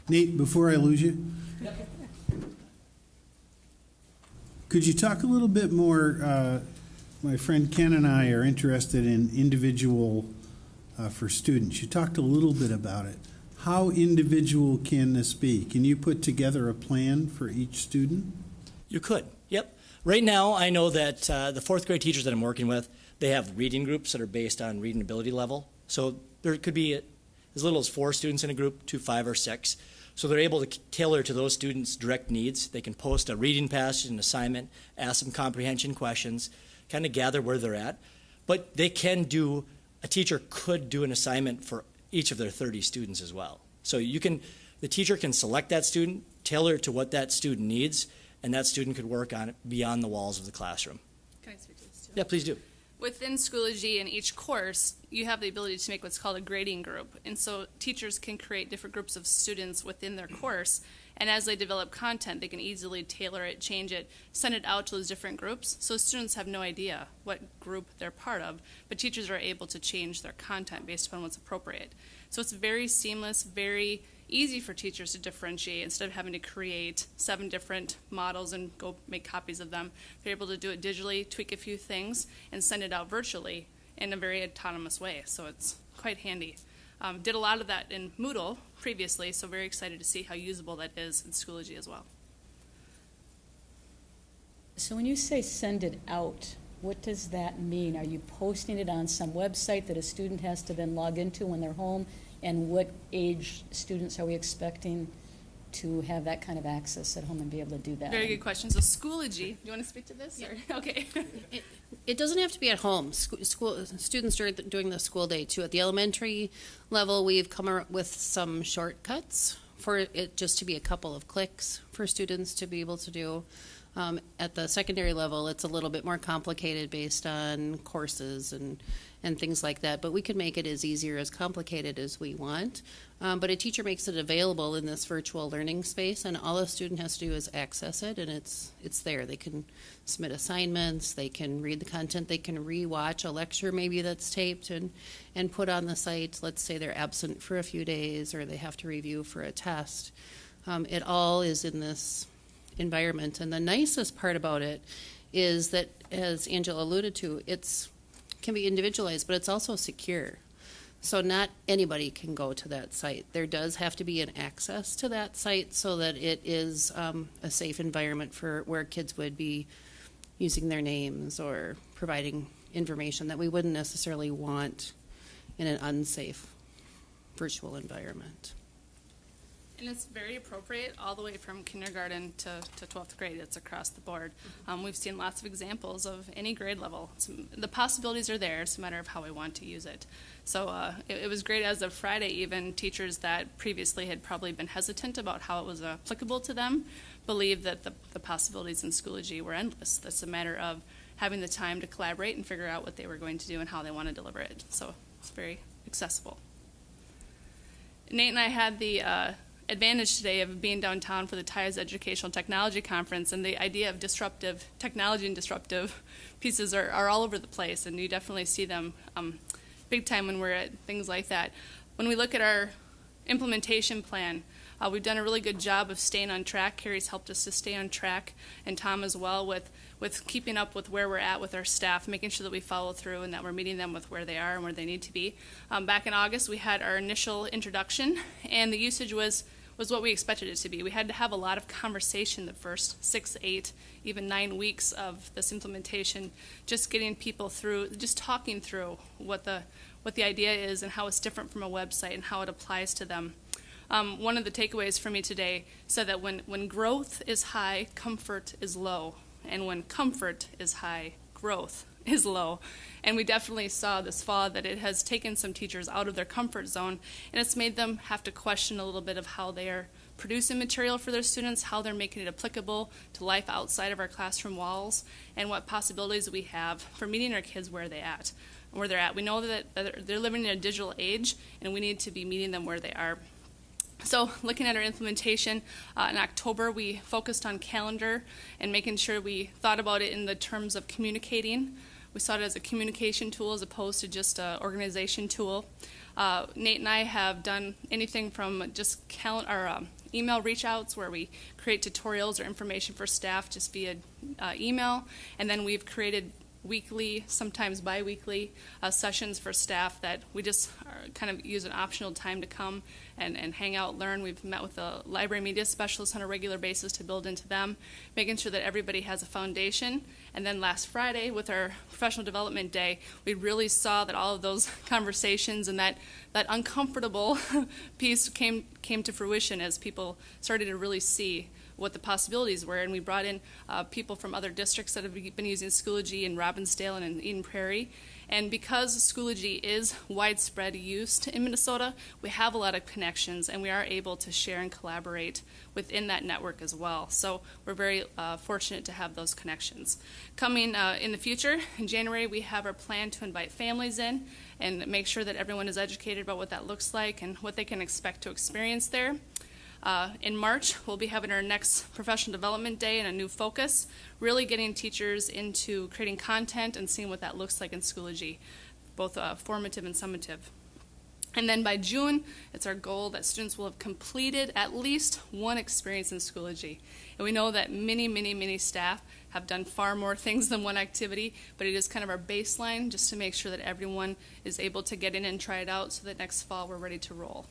Nate, before I lose you, could you talk a little bit more? My friend Ken and I are interested in individual for students. You talked a little bit about it. How individual can this be? Can you put together a plan for each student? You could, yep. Right now, I know that the 4th grade teachers that I'm working with, they have reading groups that are based on reading ability level. So there could be as little as 4 students in a group to 5 or 6. So they're able to tailor to those students' direct needs. They can post a reading passage, an assignment, ask some comprehension questions, kind of gather where they're at. But they can do, a teacher could do an assignment for each of their 30 students as well. So the teacher can select that student, tailor it to what that student needs, and that student could work on it beyond the walls of the classroom. Can I speak to this too? Yeah, please do. Within Schoology, in each course, you have the ability to make what's called a grading group. And so teachers can create different groups of students within their course. And as they develop content, they can easily tailor it, change it, send it out to those different groups. So students have no idea what group they're part of, but teachers are able to change their content based upon what's appropriate. So it's very seamless, very easy for teachers to differentiate instead of having to create 7 different models and go make copies of them. They're able to do it digitally, tweak a few things, and send it out virtually in a very autonomous way. So it's quite handy. Did a lot of that in Moodle previously, so very excited to see how usable that is in Schoology as well. So when you say send it out, what does that mean? Are you posting it on some website that a student has to then log into when they're home? And what age students are we expecting to have that kind of access at home and be able to do that? Very good question. So Schoology, do you want to speak to this? Or? Okay. It doesn't have to be at home. School students during the school day too. At the elementary level, we've come up with some shortcuts for it just to be a couple of clicks for students to be able to do. At the secondary level, it's a little bit more complicated based on courses and things like that. But we can make it as easy or as complicated as we want. But a teacher makes it available in this virtual learning space, and all a student has to do is access it, and it's there. They can submit assignments, they can read the content, they can re-watch a lecture maybe that's taped and put on the site. Let's say they're absent for a few days or they have to review for a test. It all is in this environment. And the nicest part about it is that, as Angela alluded to, it can be individualized, but it's also secure. So not anybody can go to that site. There does have to be an access to that site so that it is a safe environment for where kids would be using their names or providing information that we wouldn't necessarily want in an unsafe virtual environment. And it's very appropriate all the way from kindergarten to 12th grade. It's across the board. We've seen lots of examples of any grade level. The possibilities are there. It's a matter of how we want to use it. So it was great as of Friday, even teachers that previously had probably been hesitant about how it was applicable to them believed that the possibilities in Schoology were endless. That's a matter of having the time to collaborate and figure out what they were going to do and how they want to deliver it. So it's very accessible. Nate and I had the advantage today of being downtown for the TIES Educational Technology Conference, and the idea of disruptive technology and disruptive pieces are all over the place, and you definitely see them big time when we're at things like that. When we look at our implementation plan, we've done a really good job of staying on track. Carrie's helped us to stay on track, and Tom as well, with keeping up with where we're at with our staff, making sure that we follow through and that we're meeting them with where they are and where they need to be. Back in August, we had our initial introduction, and the usage was what we expected it to be. We had to have a lot of conversation the first 6, 8, even 9 weeks of this implementation, just getting people through, just talking through what the idea is and how it's different from a website and how it applies to them. One of the takeaways for me today said that when growth is high, comfort is low. And when comfort is high, growth is low. And we definitely saw this fall that it has taken some teachers out of their comfort zone, and it's made them have to question a little bit of how they are producing material for their students, how they're making it applicable to life outside of our classroom walls, and what possibilities we have for meeting our kids where they're at. We know that they're living in a digital age, and we need to be meeting them where they are. So looking at our implementation, in October we focused on calendar and making sure we thought about it in the terms of communicating. We saw it as a communication tool as opposed to just an organization tool. Nate and I have done anything from just email reach outs where we create tutorials or information for staff just via email, and then we've created weekly, sometimes bi-weekly sessions for staff that we just kind of use an optional time to come and hang out, learn. We've met with the library media specialists on a regular basis to build into them, making sure that everybody has a foundation. And then last Friday with our professional development day, we really saw that all of those conversations and that uncomfortable piece came to fruition as people started to really see what the possibilities were, and we brought in people from other districts that have been using Schoology in Robbinsdale and in Eden Prairie. And because Schoology is widespread use in Minnesota, we have a lot of connections, and we are able to share and collaborate within that network as well. So we're very fortunate to have those connections. Coming in the future, in January, we have our plan to invite families in and make sure that everyone is educated about what that looks like and what they can expect to experience there. In March, we'll be having our next professional development day and a new focus, really getting teachers into creating content and seeing what that looks like in Schoology, both formative and summative. And then by June, it's our goal that students will have completed at least one experience in Schoology. And we know that many staff have done far more things than one activity, but it is kind of our baseline just to make sure that everyone is able to get in and try it out so that next fall we're ready to roll.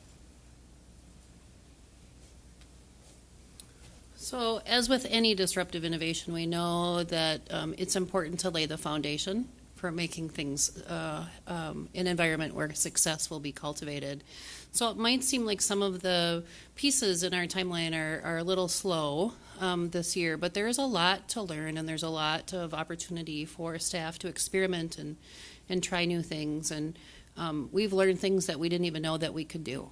So as with any disruptive innovation, we know that it's important to lay the foundation for making things an environment where success will be cultivated. So it might seem like some of the pieces in our timeline are a little slow this year, but there's a lot to learn, and there's a lot of opportunity for staff to experiment and try new things. And we've learned things that we didn't even know that we could do.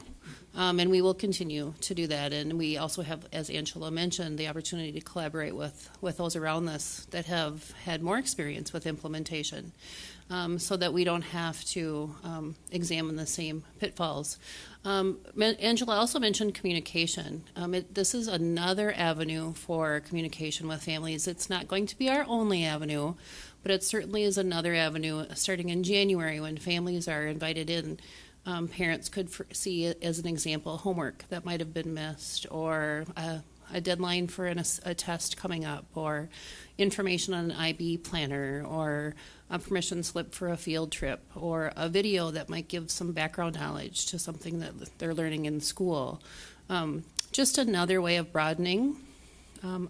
And we will continue to do that. And we also have, as Angela mentioned, the opportunity to collaborate with those around us that have had more experience with implementation, so that we don't have to examine the same pitfalls. Angela also mentioned communication. This is another avenue for communication with families. It's not going to be our only avenue, but it certainly is another avenue starting in January when families are invited in. Parents could see it as an example, homework that might have been missed, or a deadline for a test coming up, or information on an IB planner, or a permission slip for a field trip, or a video that might give some background knowledge to something that they're learning in school. Just another way of broadening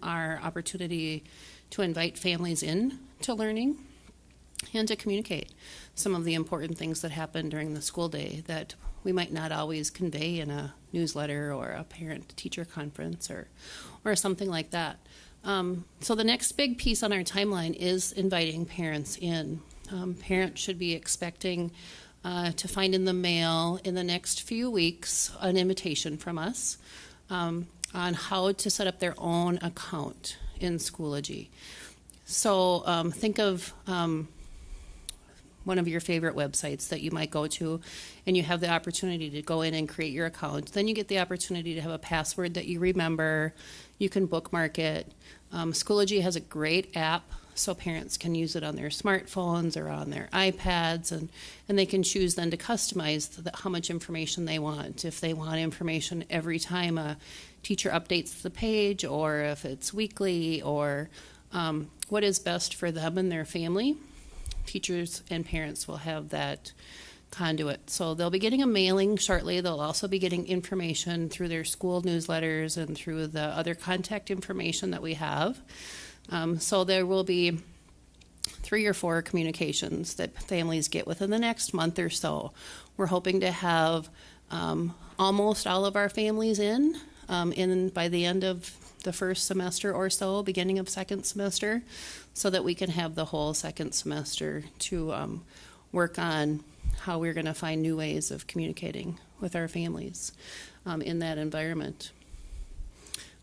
our opportunity to invite families in to learning and to communicate some of the important things that happen during the school day that we might not always convey in a newsletter or a parent-teacher conference or something like that. So the next big piece on our timeline is inviting parents in. Parents should be expecting to find in the mail in the next few weeks an invitation from us on how to set up their own account in Schoology. So think of one of your favorite websites that you might go to, and you have the opportunity to go in and create your account. Then you get the opportunity to have a password that you remember. You can bookmark it. Schoology has a great app, so parents can use it on their smartphones or on their iPads, and they can choose then to customize how much information they want. If they want information every time a teacher updates the page, or if it's weekly, or what is best for them and their family. Teachers and parents will have that conduit. So they'll be getting a mailing shortly. They'll also be getting information through their school newsletters and through the other contact information that we have. So there will be 3 or 4 communications that families get within the next month or so. We're hoping to have almost all of our families in by the end of the first semester or so, beginning of second semester, so that we can have the whole second semester to work on how we're going to find new ways of communicating with our families in that environment.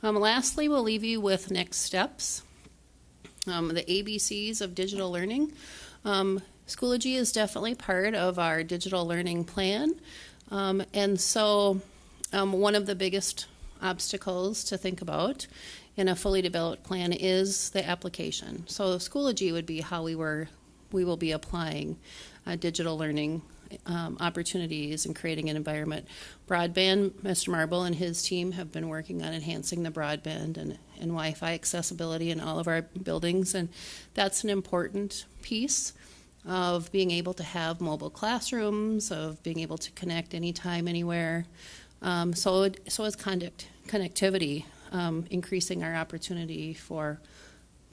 Lastly, we'll leave you with next steps. The ABCs of digital learning. Schoology is definitely part of our digital learning plan. And so one of the biggest obstacles to think about in a fully developed plan is the application. So Schoology would be how we will be applying digital learning opportunities and creating an environment. Broadband, Mr. Marble and his team have been working on enhancing the broadband and Wi-Fi accessibility in all of our buildings, and that's an important piece of being able to have mobile classrooms, of being able to connect anytime, anywhere. So is connectivity, increasing our opportunity for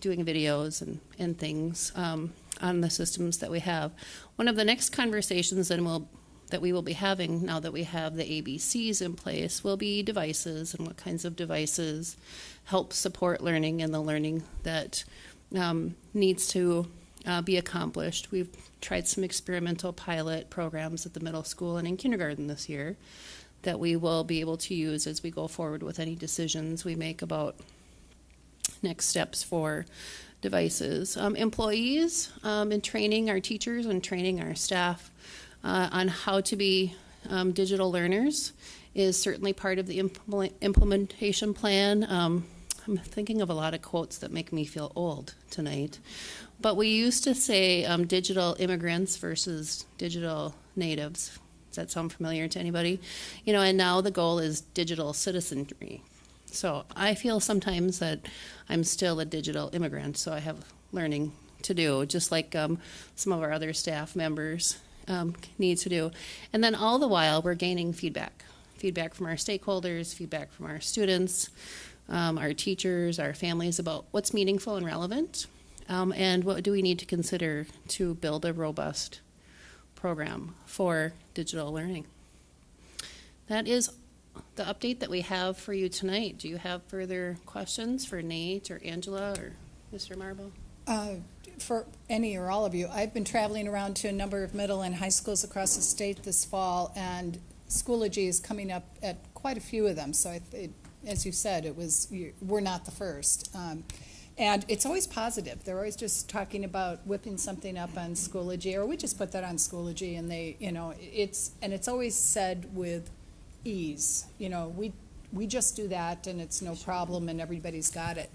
doing videos and things on the systems that we have. One of the next conversations that we will be having now that we have the ABCs in place will be devices and what kinds of devices help support learning and the learning that needs to be accomplished. We've tried some experimental pilot programs at the middle school and in kindergarten this year that we will be able to use as we go forward with any decisions we make about next steps for devices. Employees in training our teachers and training our staff on how to be digital learners is certainly part of the implementation plan. I'm thinking of a lot of quotes that make me feel old tonight. But we used to say digital immigrants versus digital natives. Does that sound familiar to anybody? And now the goal is digital citizenry. So I feel sometimes that I'm still a digital immigrant, so I have learning to do, just like some of our other staff members need to do. And then all the while, we're gaining feedback from our stakeholders, feedback from our students, our teachers, our families about what's meaningful and relevant, and what do we need to consider to build a robust program for digital learning. That is the update that we have for you tonight. Do you have further questions for Nate or Angela or Mr. Marble? For any or all of you, I've been traveling around to a number of middle and high schools across the state this fall, and Schoology is coming up at quite a few of them. So as you said, we're not the first. And it's always positive. They're always just talking about whipping something up on Schoology, or we just put that on Schoology, and it's always said with ease. We just do that, and it's no problem, and everybody's got it.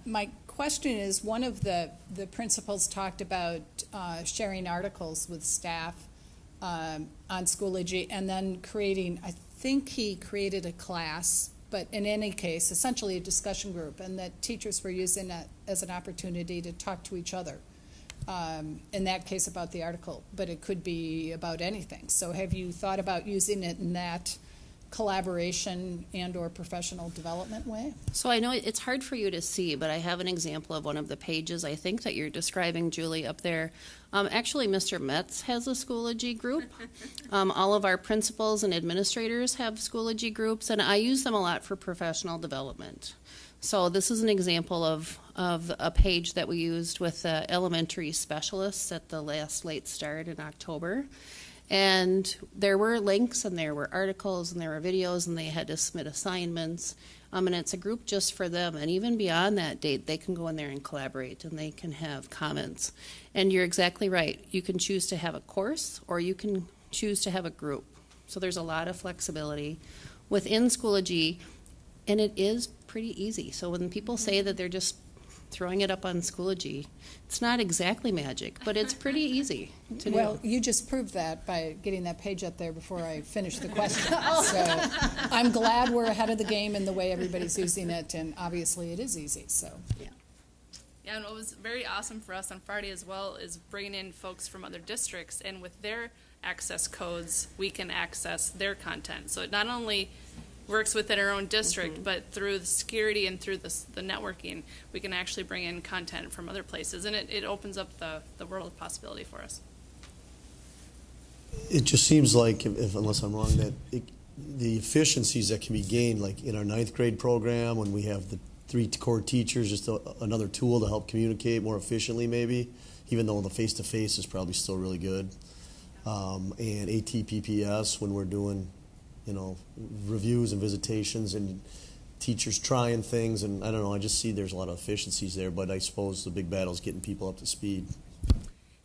My question is, one of the principals talked about sharing articles with staff on Schoology, and then I think he created a class, but in any case, essentially a discussion group, and that teachers were using that as an opportunity to talk to each other. In that case about the article, but it could be about anything. So have you thought about using it in that collaboration and or professional development way? So I know it's hard for you to see, but I have an example of one of the pages I think that you're describing, Julie, up there. Actually, Mr. Metz has a Schoology group. All of our principals and administrators have Schoology groups, and I use them a lot for professional development. So this is an example of a page that we used with the elementary specialists at the last late start in October. And there were links, and there were articles, and there were videos, and they had to submit assignments. And it's a group just for them. And even beyond that date, they can go in there and collaborate, and they can have comments. And you're exactly right. You can choose to have a course, or you can choose to have a group. So there's a lot of flexibility within Schoology, and it is pretty easy. So when people say that they're just throwing it up on Schoology, it's not exactly magic, but it's pretty easy to do. Well, you just proved that by getting that page up there before I finished the question. So I'm glad we're ahead of the game in the way everybody's using it, and obviously it is easy. So Yeah, and what was very awesome for us on Friday as well is bringing in folks from other districts, and with their access codes, we can access their content. So it not only works within our own district, but through the security and through the networking, we can actually bring in content from other places, and it opens up the world of possibility for us. It just seems like, unless I'm wrong, that the efficiencies that can be gained, like in our 9th grade program, when we have the 3 core teachers, just another tool to help communicate more efficiently maybe, even though the face-to-face is probably still really good. And ATPPS, when we're doing reviews and visitations and teachers trying things, and I don't know, I just see there's a lot of efficiencies there, but I suppose the big battle is getting people up to speed.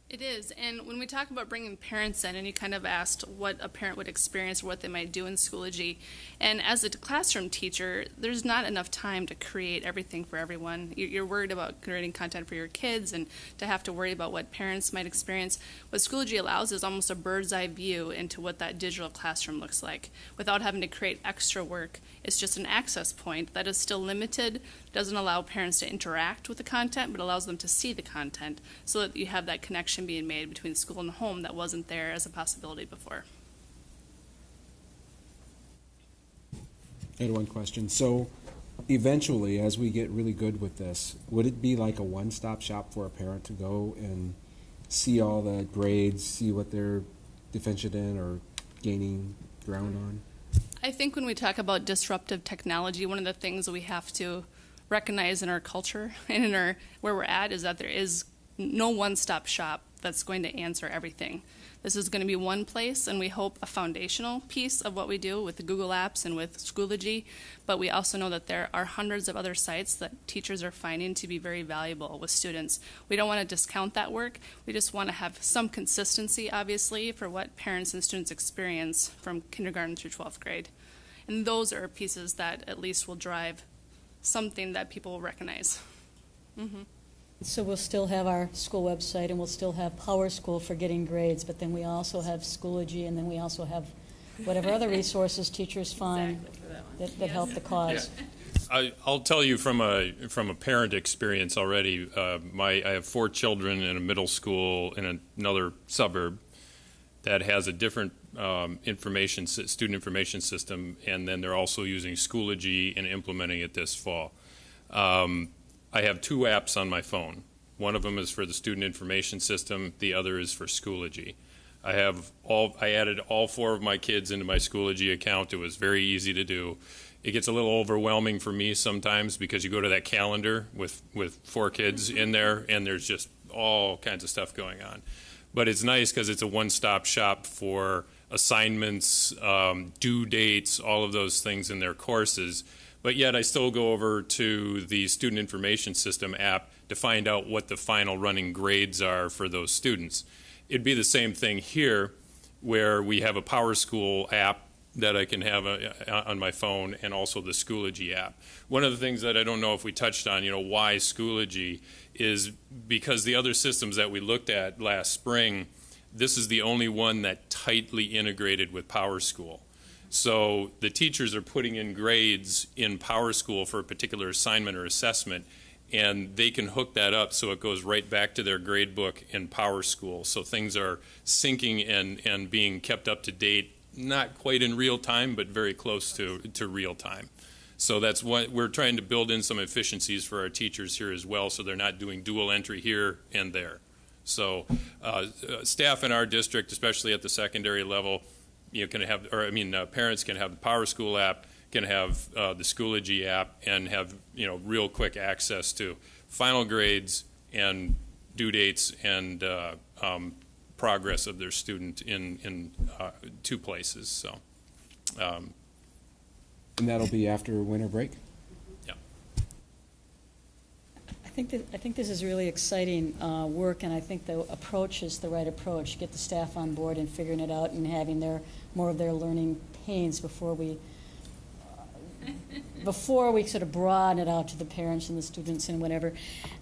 It is, and when we talk about bringing parents in, and you kind of asked what a parent would experience or what they might do in Schoology, and as a classroom teacher, there's not enough time to create everything for everyone. You're worried about creating content for your kids and to have to worry about what parents might experience. What Schoology allows is almost a bird's eye view into what that digital classroom looks like without having to create extra work. It's just an access point that is still limited, doesn't allow parents to interact with the content, but allows them to see the content so that you have that connection being made between school and home that wasn't there as a possibility before. I had one question. So eventually, as we get really good with this, would it be like a one-stop shop for a parent to go and see all the grades, see what they're deficient in or gaining ground on? I think when we talk about disruptive technology, one of the things we have to recognize in our culture and in our where we're at is that there is no one-stop shop that's going to answer everything. This is going to be one place, and we hope a foundational piece of what we do with the Google Apps and with Schoology, but we also know that there are hundreds of other sites that teachers are finding to be very valuable with students. We don't want to discount that work. We just want to have some consistency, obviously, for what parents and students experience from kindergarten through 12th grade. And those are pieces that at least will drive something that people will recognize. Mm-hmm. So we'll still have our school website, and we'll still have Power School for getting grades, but then we also have Schoology, and then we also have whatever other resources teachers find that help the cause. I'll tell you from a parent experience already. I have 4 children in a middle school in another suburb that has a different student information system, and then they're also using Schoology and implementing it this fall. I have 2 apps on my phone. One of them is for the student information system. The other is for Schoology. I added all 4 of my kids into my Schoology account. It was very easy to do. It gets a little overwhelming for me sometimes because you go to that calendar with 4 kids in there, and there's just all kinds of stuff going on. But it's nice because it's a one-stop shop for assignments, due dates, all of those things in their courses. But yet I still go over to the Student Information System app to find out what the final running grades are for those students. It'd be the same thing here, where we have a Power School app that I can have on my phone, and also the Schoology app. One of the things that I don't know if we touched on, why Schoology, is because the other systems that we looked at last spring, this is the only one that tightly integrated with Power School. So the teachers are putting in grades in Power School for a particular assignment or assessment, and they can hook that up so it goes right back to their grade book in Power School. So things are syncing and being kept up to date, not quite in real time, but very close to real time. So that's what we're trying to build in, some efficiencies for our teachers here as well, so they're not doing dual entry here and there. So staff in our district, especially at the secondary level, parents can have the Power School app, can have the Schoology app, and have real quick access to final grades and due dates and progress of their student in 2 places. So, and that'll be after winter break? Yeah. I think this is really exciting work, and I think the approach is the right approach. Get the staff on board and figuring it out and having more of their learning pains before we sort of broaden it out to the parents and the students and whatever.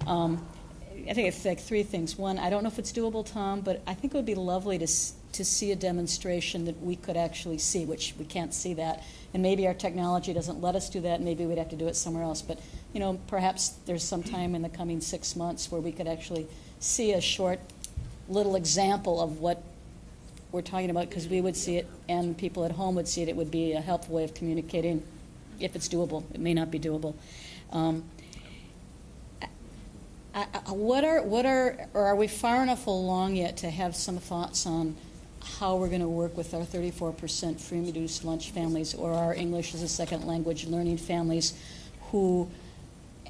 I think it's like 3 things. One, I don't know if it's doable, Tom, but I think it would be lovely to see a demonstration that we could actually see, which we can't see that. And maybe our technology doesn't let us do that, and maybe we'd have to do it somewhere else. But, perhaps there's some time in the coming 6 months where we could actually see a short little example of what we're talking about, because we would see it and people at home would see it. It would be a helpful way of communicating if it's doable. It may not be doable. Are we far enough along yet to have some thoughts on how we're going to work with our 34% free and reduced lunch families, or our English as a second language learning families who,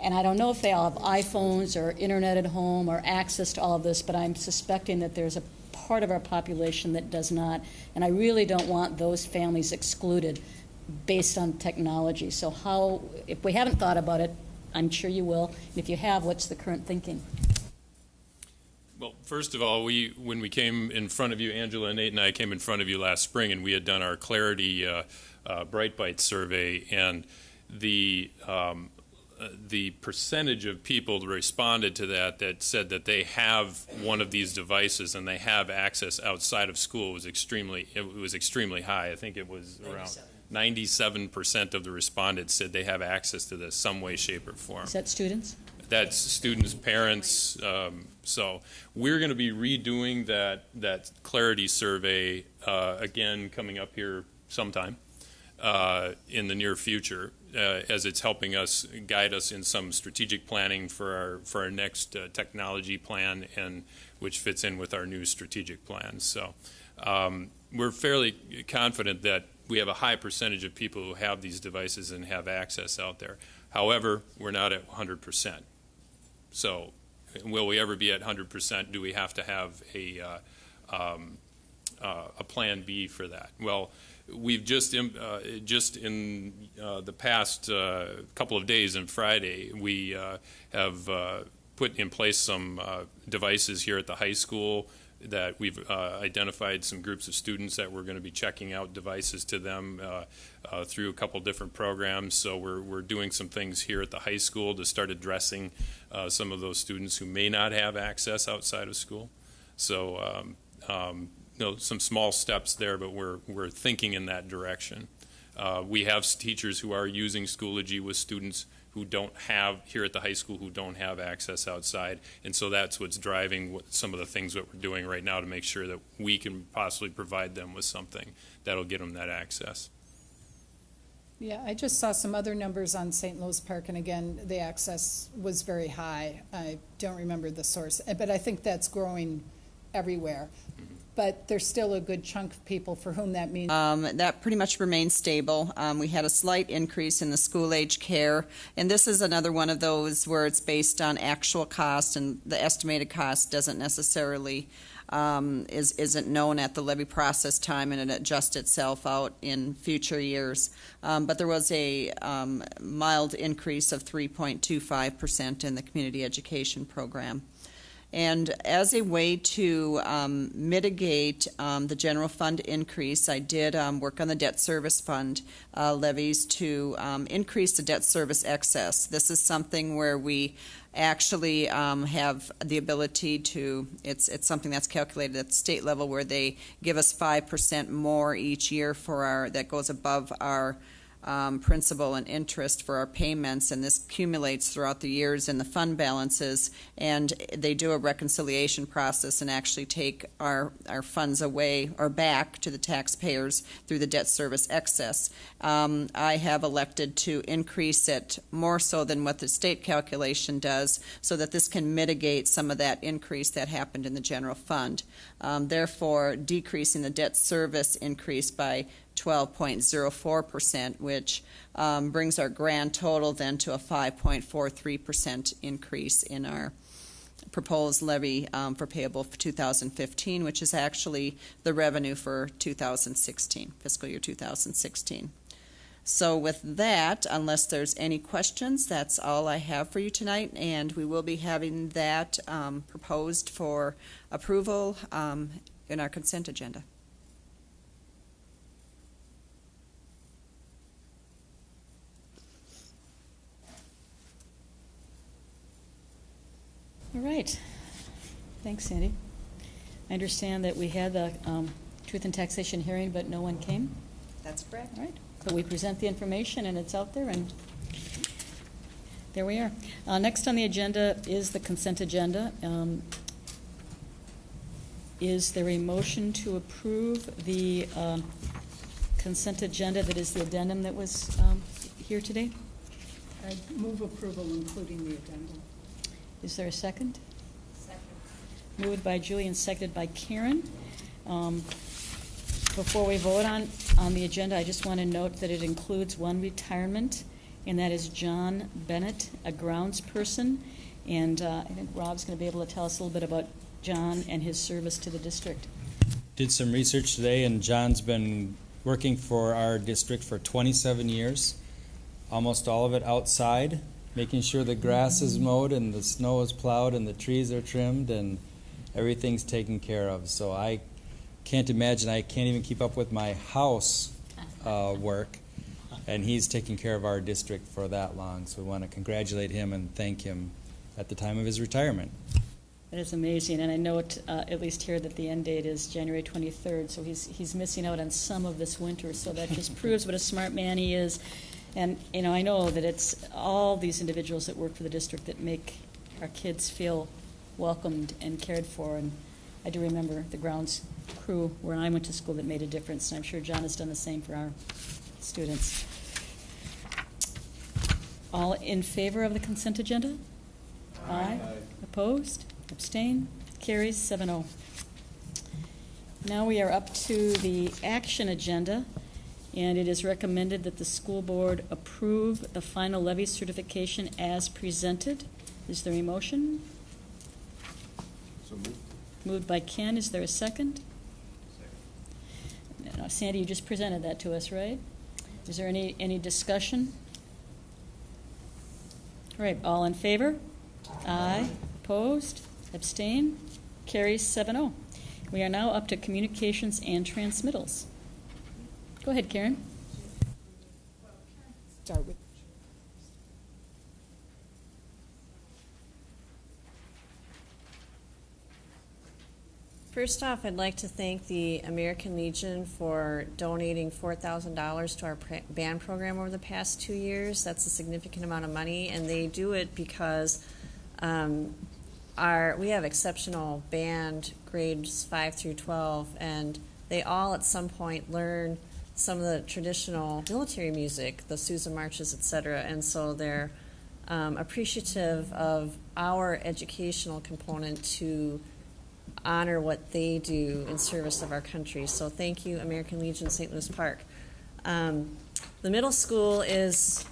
and I don't know if they all have iPhones or internet at home or access to all of this, but I'm suspecting that there's a part of our population that does not, and I really don't want those families excluded based on technology. So if we haven't thought about it, I'm sure you will. And if you have, what's the current thinking? Well, first of all, when we came in front of you, Angela, Nate, and I came in front of you last spring, and we had done our Clarity Bright Bite survey, and the percentage of people that responded to that said that they have one of these devices and they have access outside of school was extremely high. I think it was around 97% of the respondents said they have access to this some way, shape, or form. Is that students? That's students, parents. So we're going to be redoing that Clarity survey again coming up here sometime in the near future, as it's helping us guide us in some strategic planning for our next technology plan, and which fits in with our new strategic plan. So we're fairly confident that we have a high percentage of people who have these devices and have access out there. However, we're not at 100%. So will we ever be at 100%? Do we have to have a plan B for that? Well, we've just in the past couple of days and Friday, we have put in place some devices here at the high school that we've identified some groups of students that we're going to be checking out devices to them through a couple different programs. So we're doing some things here at the high school to start addressing some of those students who may not have access outside of school. So some small steps there, but we're thinking in that direction. We have teachers who are using Schoology with students who don't have, here at the high school, who don't have access outside. And so that's what's driving some of the things that we're doing right now to make sure that we can possibly provide them with something that'll get them that access. Yeah, I just saw some other numbers on St. Louis Park, and again, the access was very high. I don't remember the source, but I think that's growing everywhere. But there's still a good chunk of people for whom that means. That pretty much remains stable. We had a slight increase in the school-age care, and this is another one of those where it's based on actual cost, and the estimated cost doesn't necessarily isn't known at the levy process time, and it adjusts itself out in future years. But there was a mild increase of 3.25% in the community education program. And as a way to mitigate the general fund increase, I did work on the debt service fund levies to increase the debt service excess. This is something where we actually have the ability to, it's something that's calculated at the state level where they give us 5% more each year for our, that goes above our principal and interest for our payments, and this accumulates throughout the years in the fund balances, and they do a reconciliation process and actually take our funds away or back to the taxpayers through the debt service excess. I have elected to increase it more so than what the state calculation does, so that this can mitigate some of that increase that happened in the general fund. Therefore, decreasing the debt service increase by 12.04%, which brings our grand total then to a 5.43% increase in our proposed levy for payable for 2015, which is actually the revenue for 2016, fiscal year 2016. So with that, unless there's any questions, that's all I have for you tonight, and we will be having that proposed for approval in our consent agenda. All right. Thanks, Sandy. I understand that we had the Truth and Taxation hearing, but no one came. That's correct. All right. But we present the information, and it's out there, and there we are. Next on the agenda is the consent agenda. Is there a motion to approve the consent agenda that is the addendum that was here today? I move approval, including the addendum. Is there a second? Second. Moved by Julie and seconded by Karen. Before we vote on the agenda, I just want to note that it includes one retirement, and that is John Bennett, a grounds person. And I think Rob's going to be able to tell us a little bit about John and his service to the district. Did some research today, and John's been working for our district for 27 years, almost all of it outside, making sure the grass is mowed and the snow is plowed and the trees are trimmed, and everything's taken care of. So I can't imagine, I can't even keep up with my house work, and he's taking care of our district for that long. So we want to congratulate him and thank him at the time of his retirement. That is amazing, and I note, at least here, that the end date is January 23rd, so he's missing out on some of this winter, so that just proves what a smart man he is. And, you know, I know that it's all these individuals that work for the district that make our kids feel welcomed and cared for, and I do remember the grounds crew where I went to school that made a difference, and I'm sure John has done the same for our students. All in favor of the consent agenda? Aye. Opposed? Abstain? Carries 7-0. Now we are up to the action agenda, and it is recommended that the school board approve the final levy certification as presented. Is there a motion? So moved. Moved by Ken. Is there a second? Now, Sandy, you just presented that to us, right? Is there any discussion? All right, all in favor? Aye. Opposed? Abstain? Carries 7-0. We are now up to communications and transmittals. Go ahead, Karen. Start with. First off, I'd like to thank the American Legion for donating $4,000 to our band program over the past 2 years. That's a significant amount of money, and they do it because we have exceptional band grades 5 through 12, and they all at some point learn some of the traditional military music, the Sousa marches, etc., and so they're appreciative of our educational component to honor what they do in service of our country. So thank you, American Legion St. Louis Park. The middle school is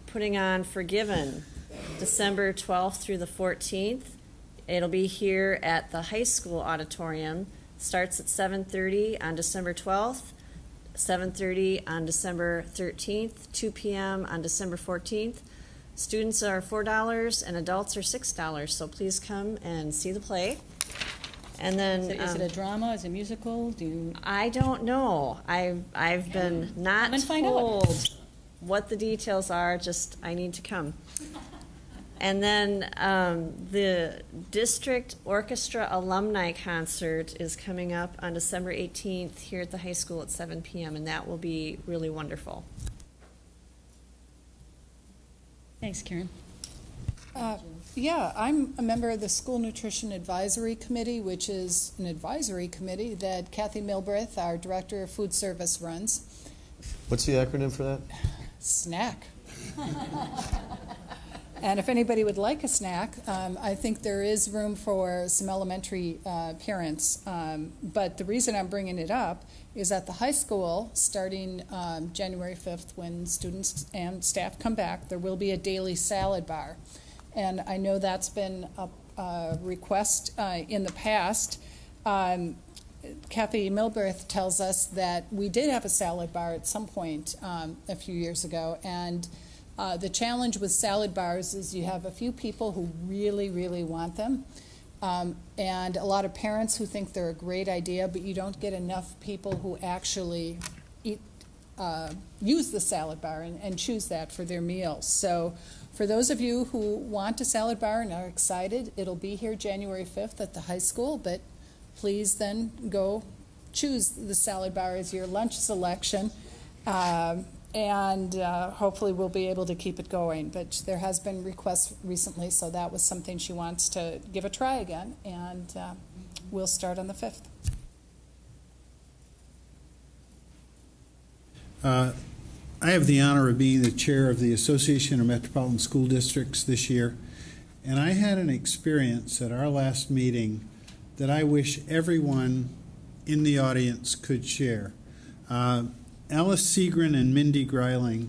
putting on Forgiven December 12th through the 14th. It'll be here at the high school auditorium. Starts at 7:30 on December 12th, 7:30 on December 13th, 2 p.m. on December 14th. Students are $4 and adults are $6, so please come and see the play. And then Is it a drama? Is it a musical? I don't know. I've been not Come and find out. told what the details are. Just I need to come. And then the district orchestra alumni concert is coming up on December 18th here at the high school at 7 p.m. and that will be really wonderful. Thanks, Karen. Yeah, I'm a member of the School Nutrition Advisory Committee, which is an advisory committee that Kathy Milbreth, our Director of Food Service, runs. What's the acronym for that? Snack. And if anybody would like a snack, I think there is room for some elementary parents. But the reason I'm bringing it up is at the high school, starting January 5th, when students and staff come back, there will be a daily salad bar. And I know that's been a request in the past. Kathy Milbreth tells us that we did have a salad bar at some point a few years ago, and the challenge with salad bars is you have a few people who really, really want them, and a lot of parents who think they're a great idea, but you don't get enough people who actually use the salad bar and choose that for their meals. So for those of you who want a salad bar and are excited, it'll be here January 5th at the high school, but please then go choose the salad bar as your lunch selection. And hopefully we'll be able to keep it going. But there has been requests recently, so that was something she wants to give a try again, and we'll start on the 5th. I have the honor of being the chair of the Association of Metropolitan School Districts this year, and I had an experience at our last meeting that I wish everyone in the audience could share. Alice Seagren and Mindy Greiling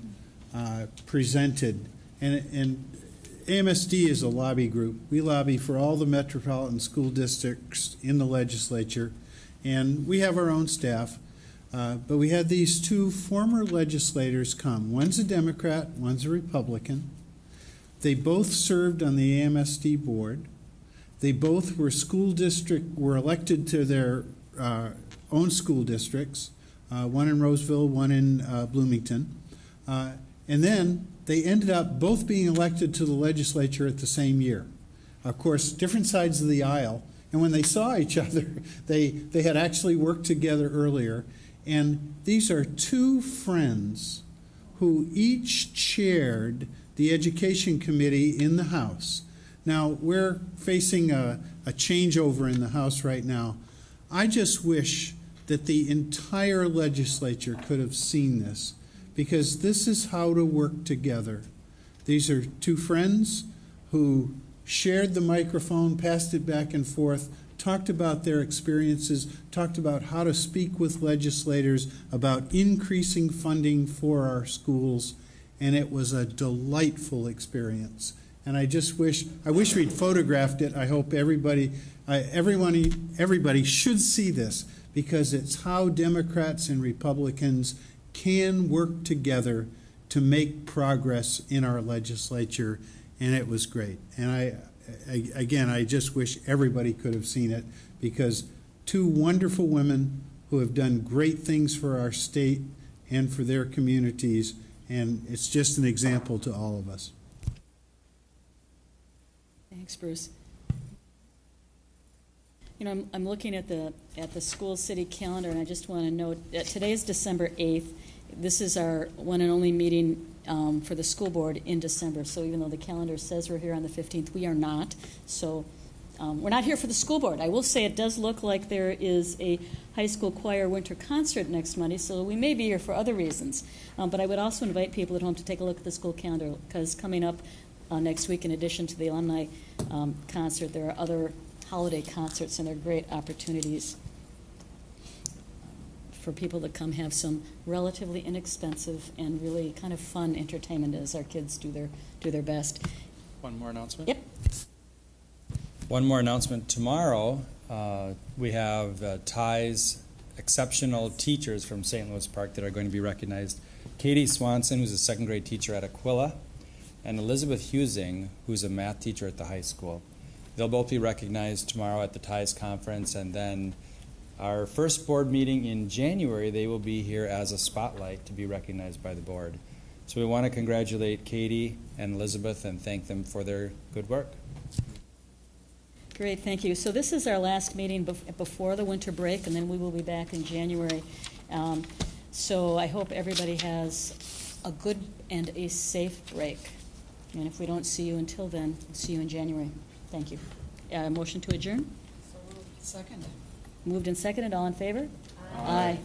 presented, and AMSD is a lobby group. We lobby for all the metropolitan school districts in the legislature, and we have our own staff. But we had these two former legislators come. One's a Democrat, one's a Republican. They both served on the AMSD board. They both were were elected to their own school districts, one in Roseville, one in Bloomington. And then they ended up both being elected to the legislature at the same year. Of course, different sides of the aisle. And when they saw each other, they had actually worked together earlier. And these are two friends who each chaired the Education Committee in the House. Now, we're facing a changeover in the House right now. I just wish that the entire legislature could have seen this, because this is how to work together. These are two friends who shared the microphone, passed it back and forth, talked about their experiences, talked about how to speak with legislators about increasing funding for our schools, and it was a delightful experience. And I wish we'd photographed it. I hope everybody should see this, because it's how Democrats and Republicans can work together to make progress in our legislature, and it was great. And I just wish everybody could have seen it, because two wonderful women who have done great things for our state and for their communities, and it's just an example to all of us. Thanks, Bruce. You know, I'm looking at the school city calendar, and I just want to note that today is December 8th. This is our one and only meeting for the school board in December. So even though the calendar says we're here on the 15th, we are not. So we're not here for the school board. I will say it does look like there is a high school choir winter concert next Monday, so we may be here for other reasons. But I would also invite people at home to take a look at the school calendar, because coming up next week, in addition to the alumni concert, there are other holiday concerts, and they're great opportunities for people to come have some relatively inexpensive and really kind of fun entertainment as our kids do their best. One more announcement? Yep. One more announcement. Tomorrow, we have Ty's exceptional teachers from St. Louis Park that are going to be recognized. Katie Swanson, who's a second grade teacher at Aquila, and Elizabeth Husing, who's a math teacher at the high school. They'll both be recognized tomorrow at the TIES conference, and then our first board meeting in January, they will be here as a spotlight to be recognized by the board. So we want to congratulate Katie and Elizabeth and thank them for their good work. Great, thank you. So this is our last meeting before the winter break, and then we will be back in January. So I hope everybody has a good and a safe break. And if we don't see you until then, we'll see you in January. Thank you. Motion to adjourn? Second. Moved and seconded. All in favor? Aye.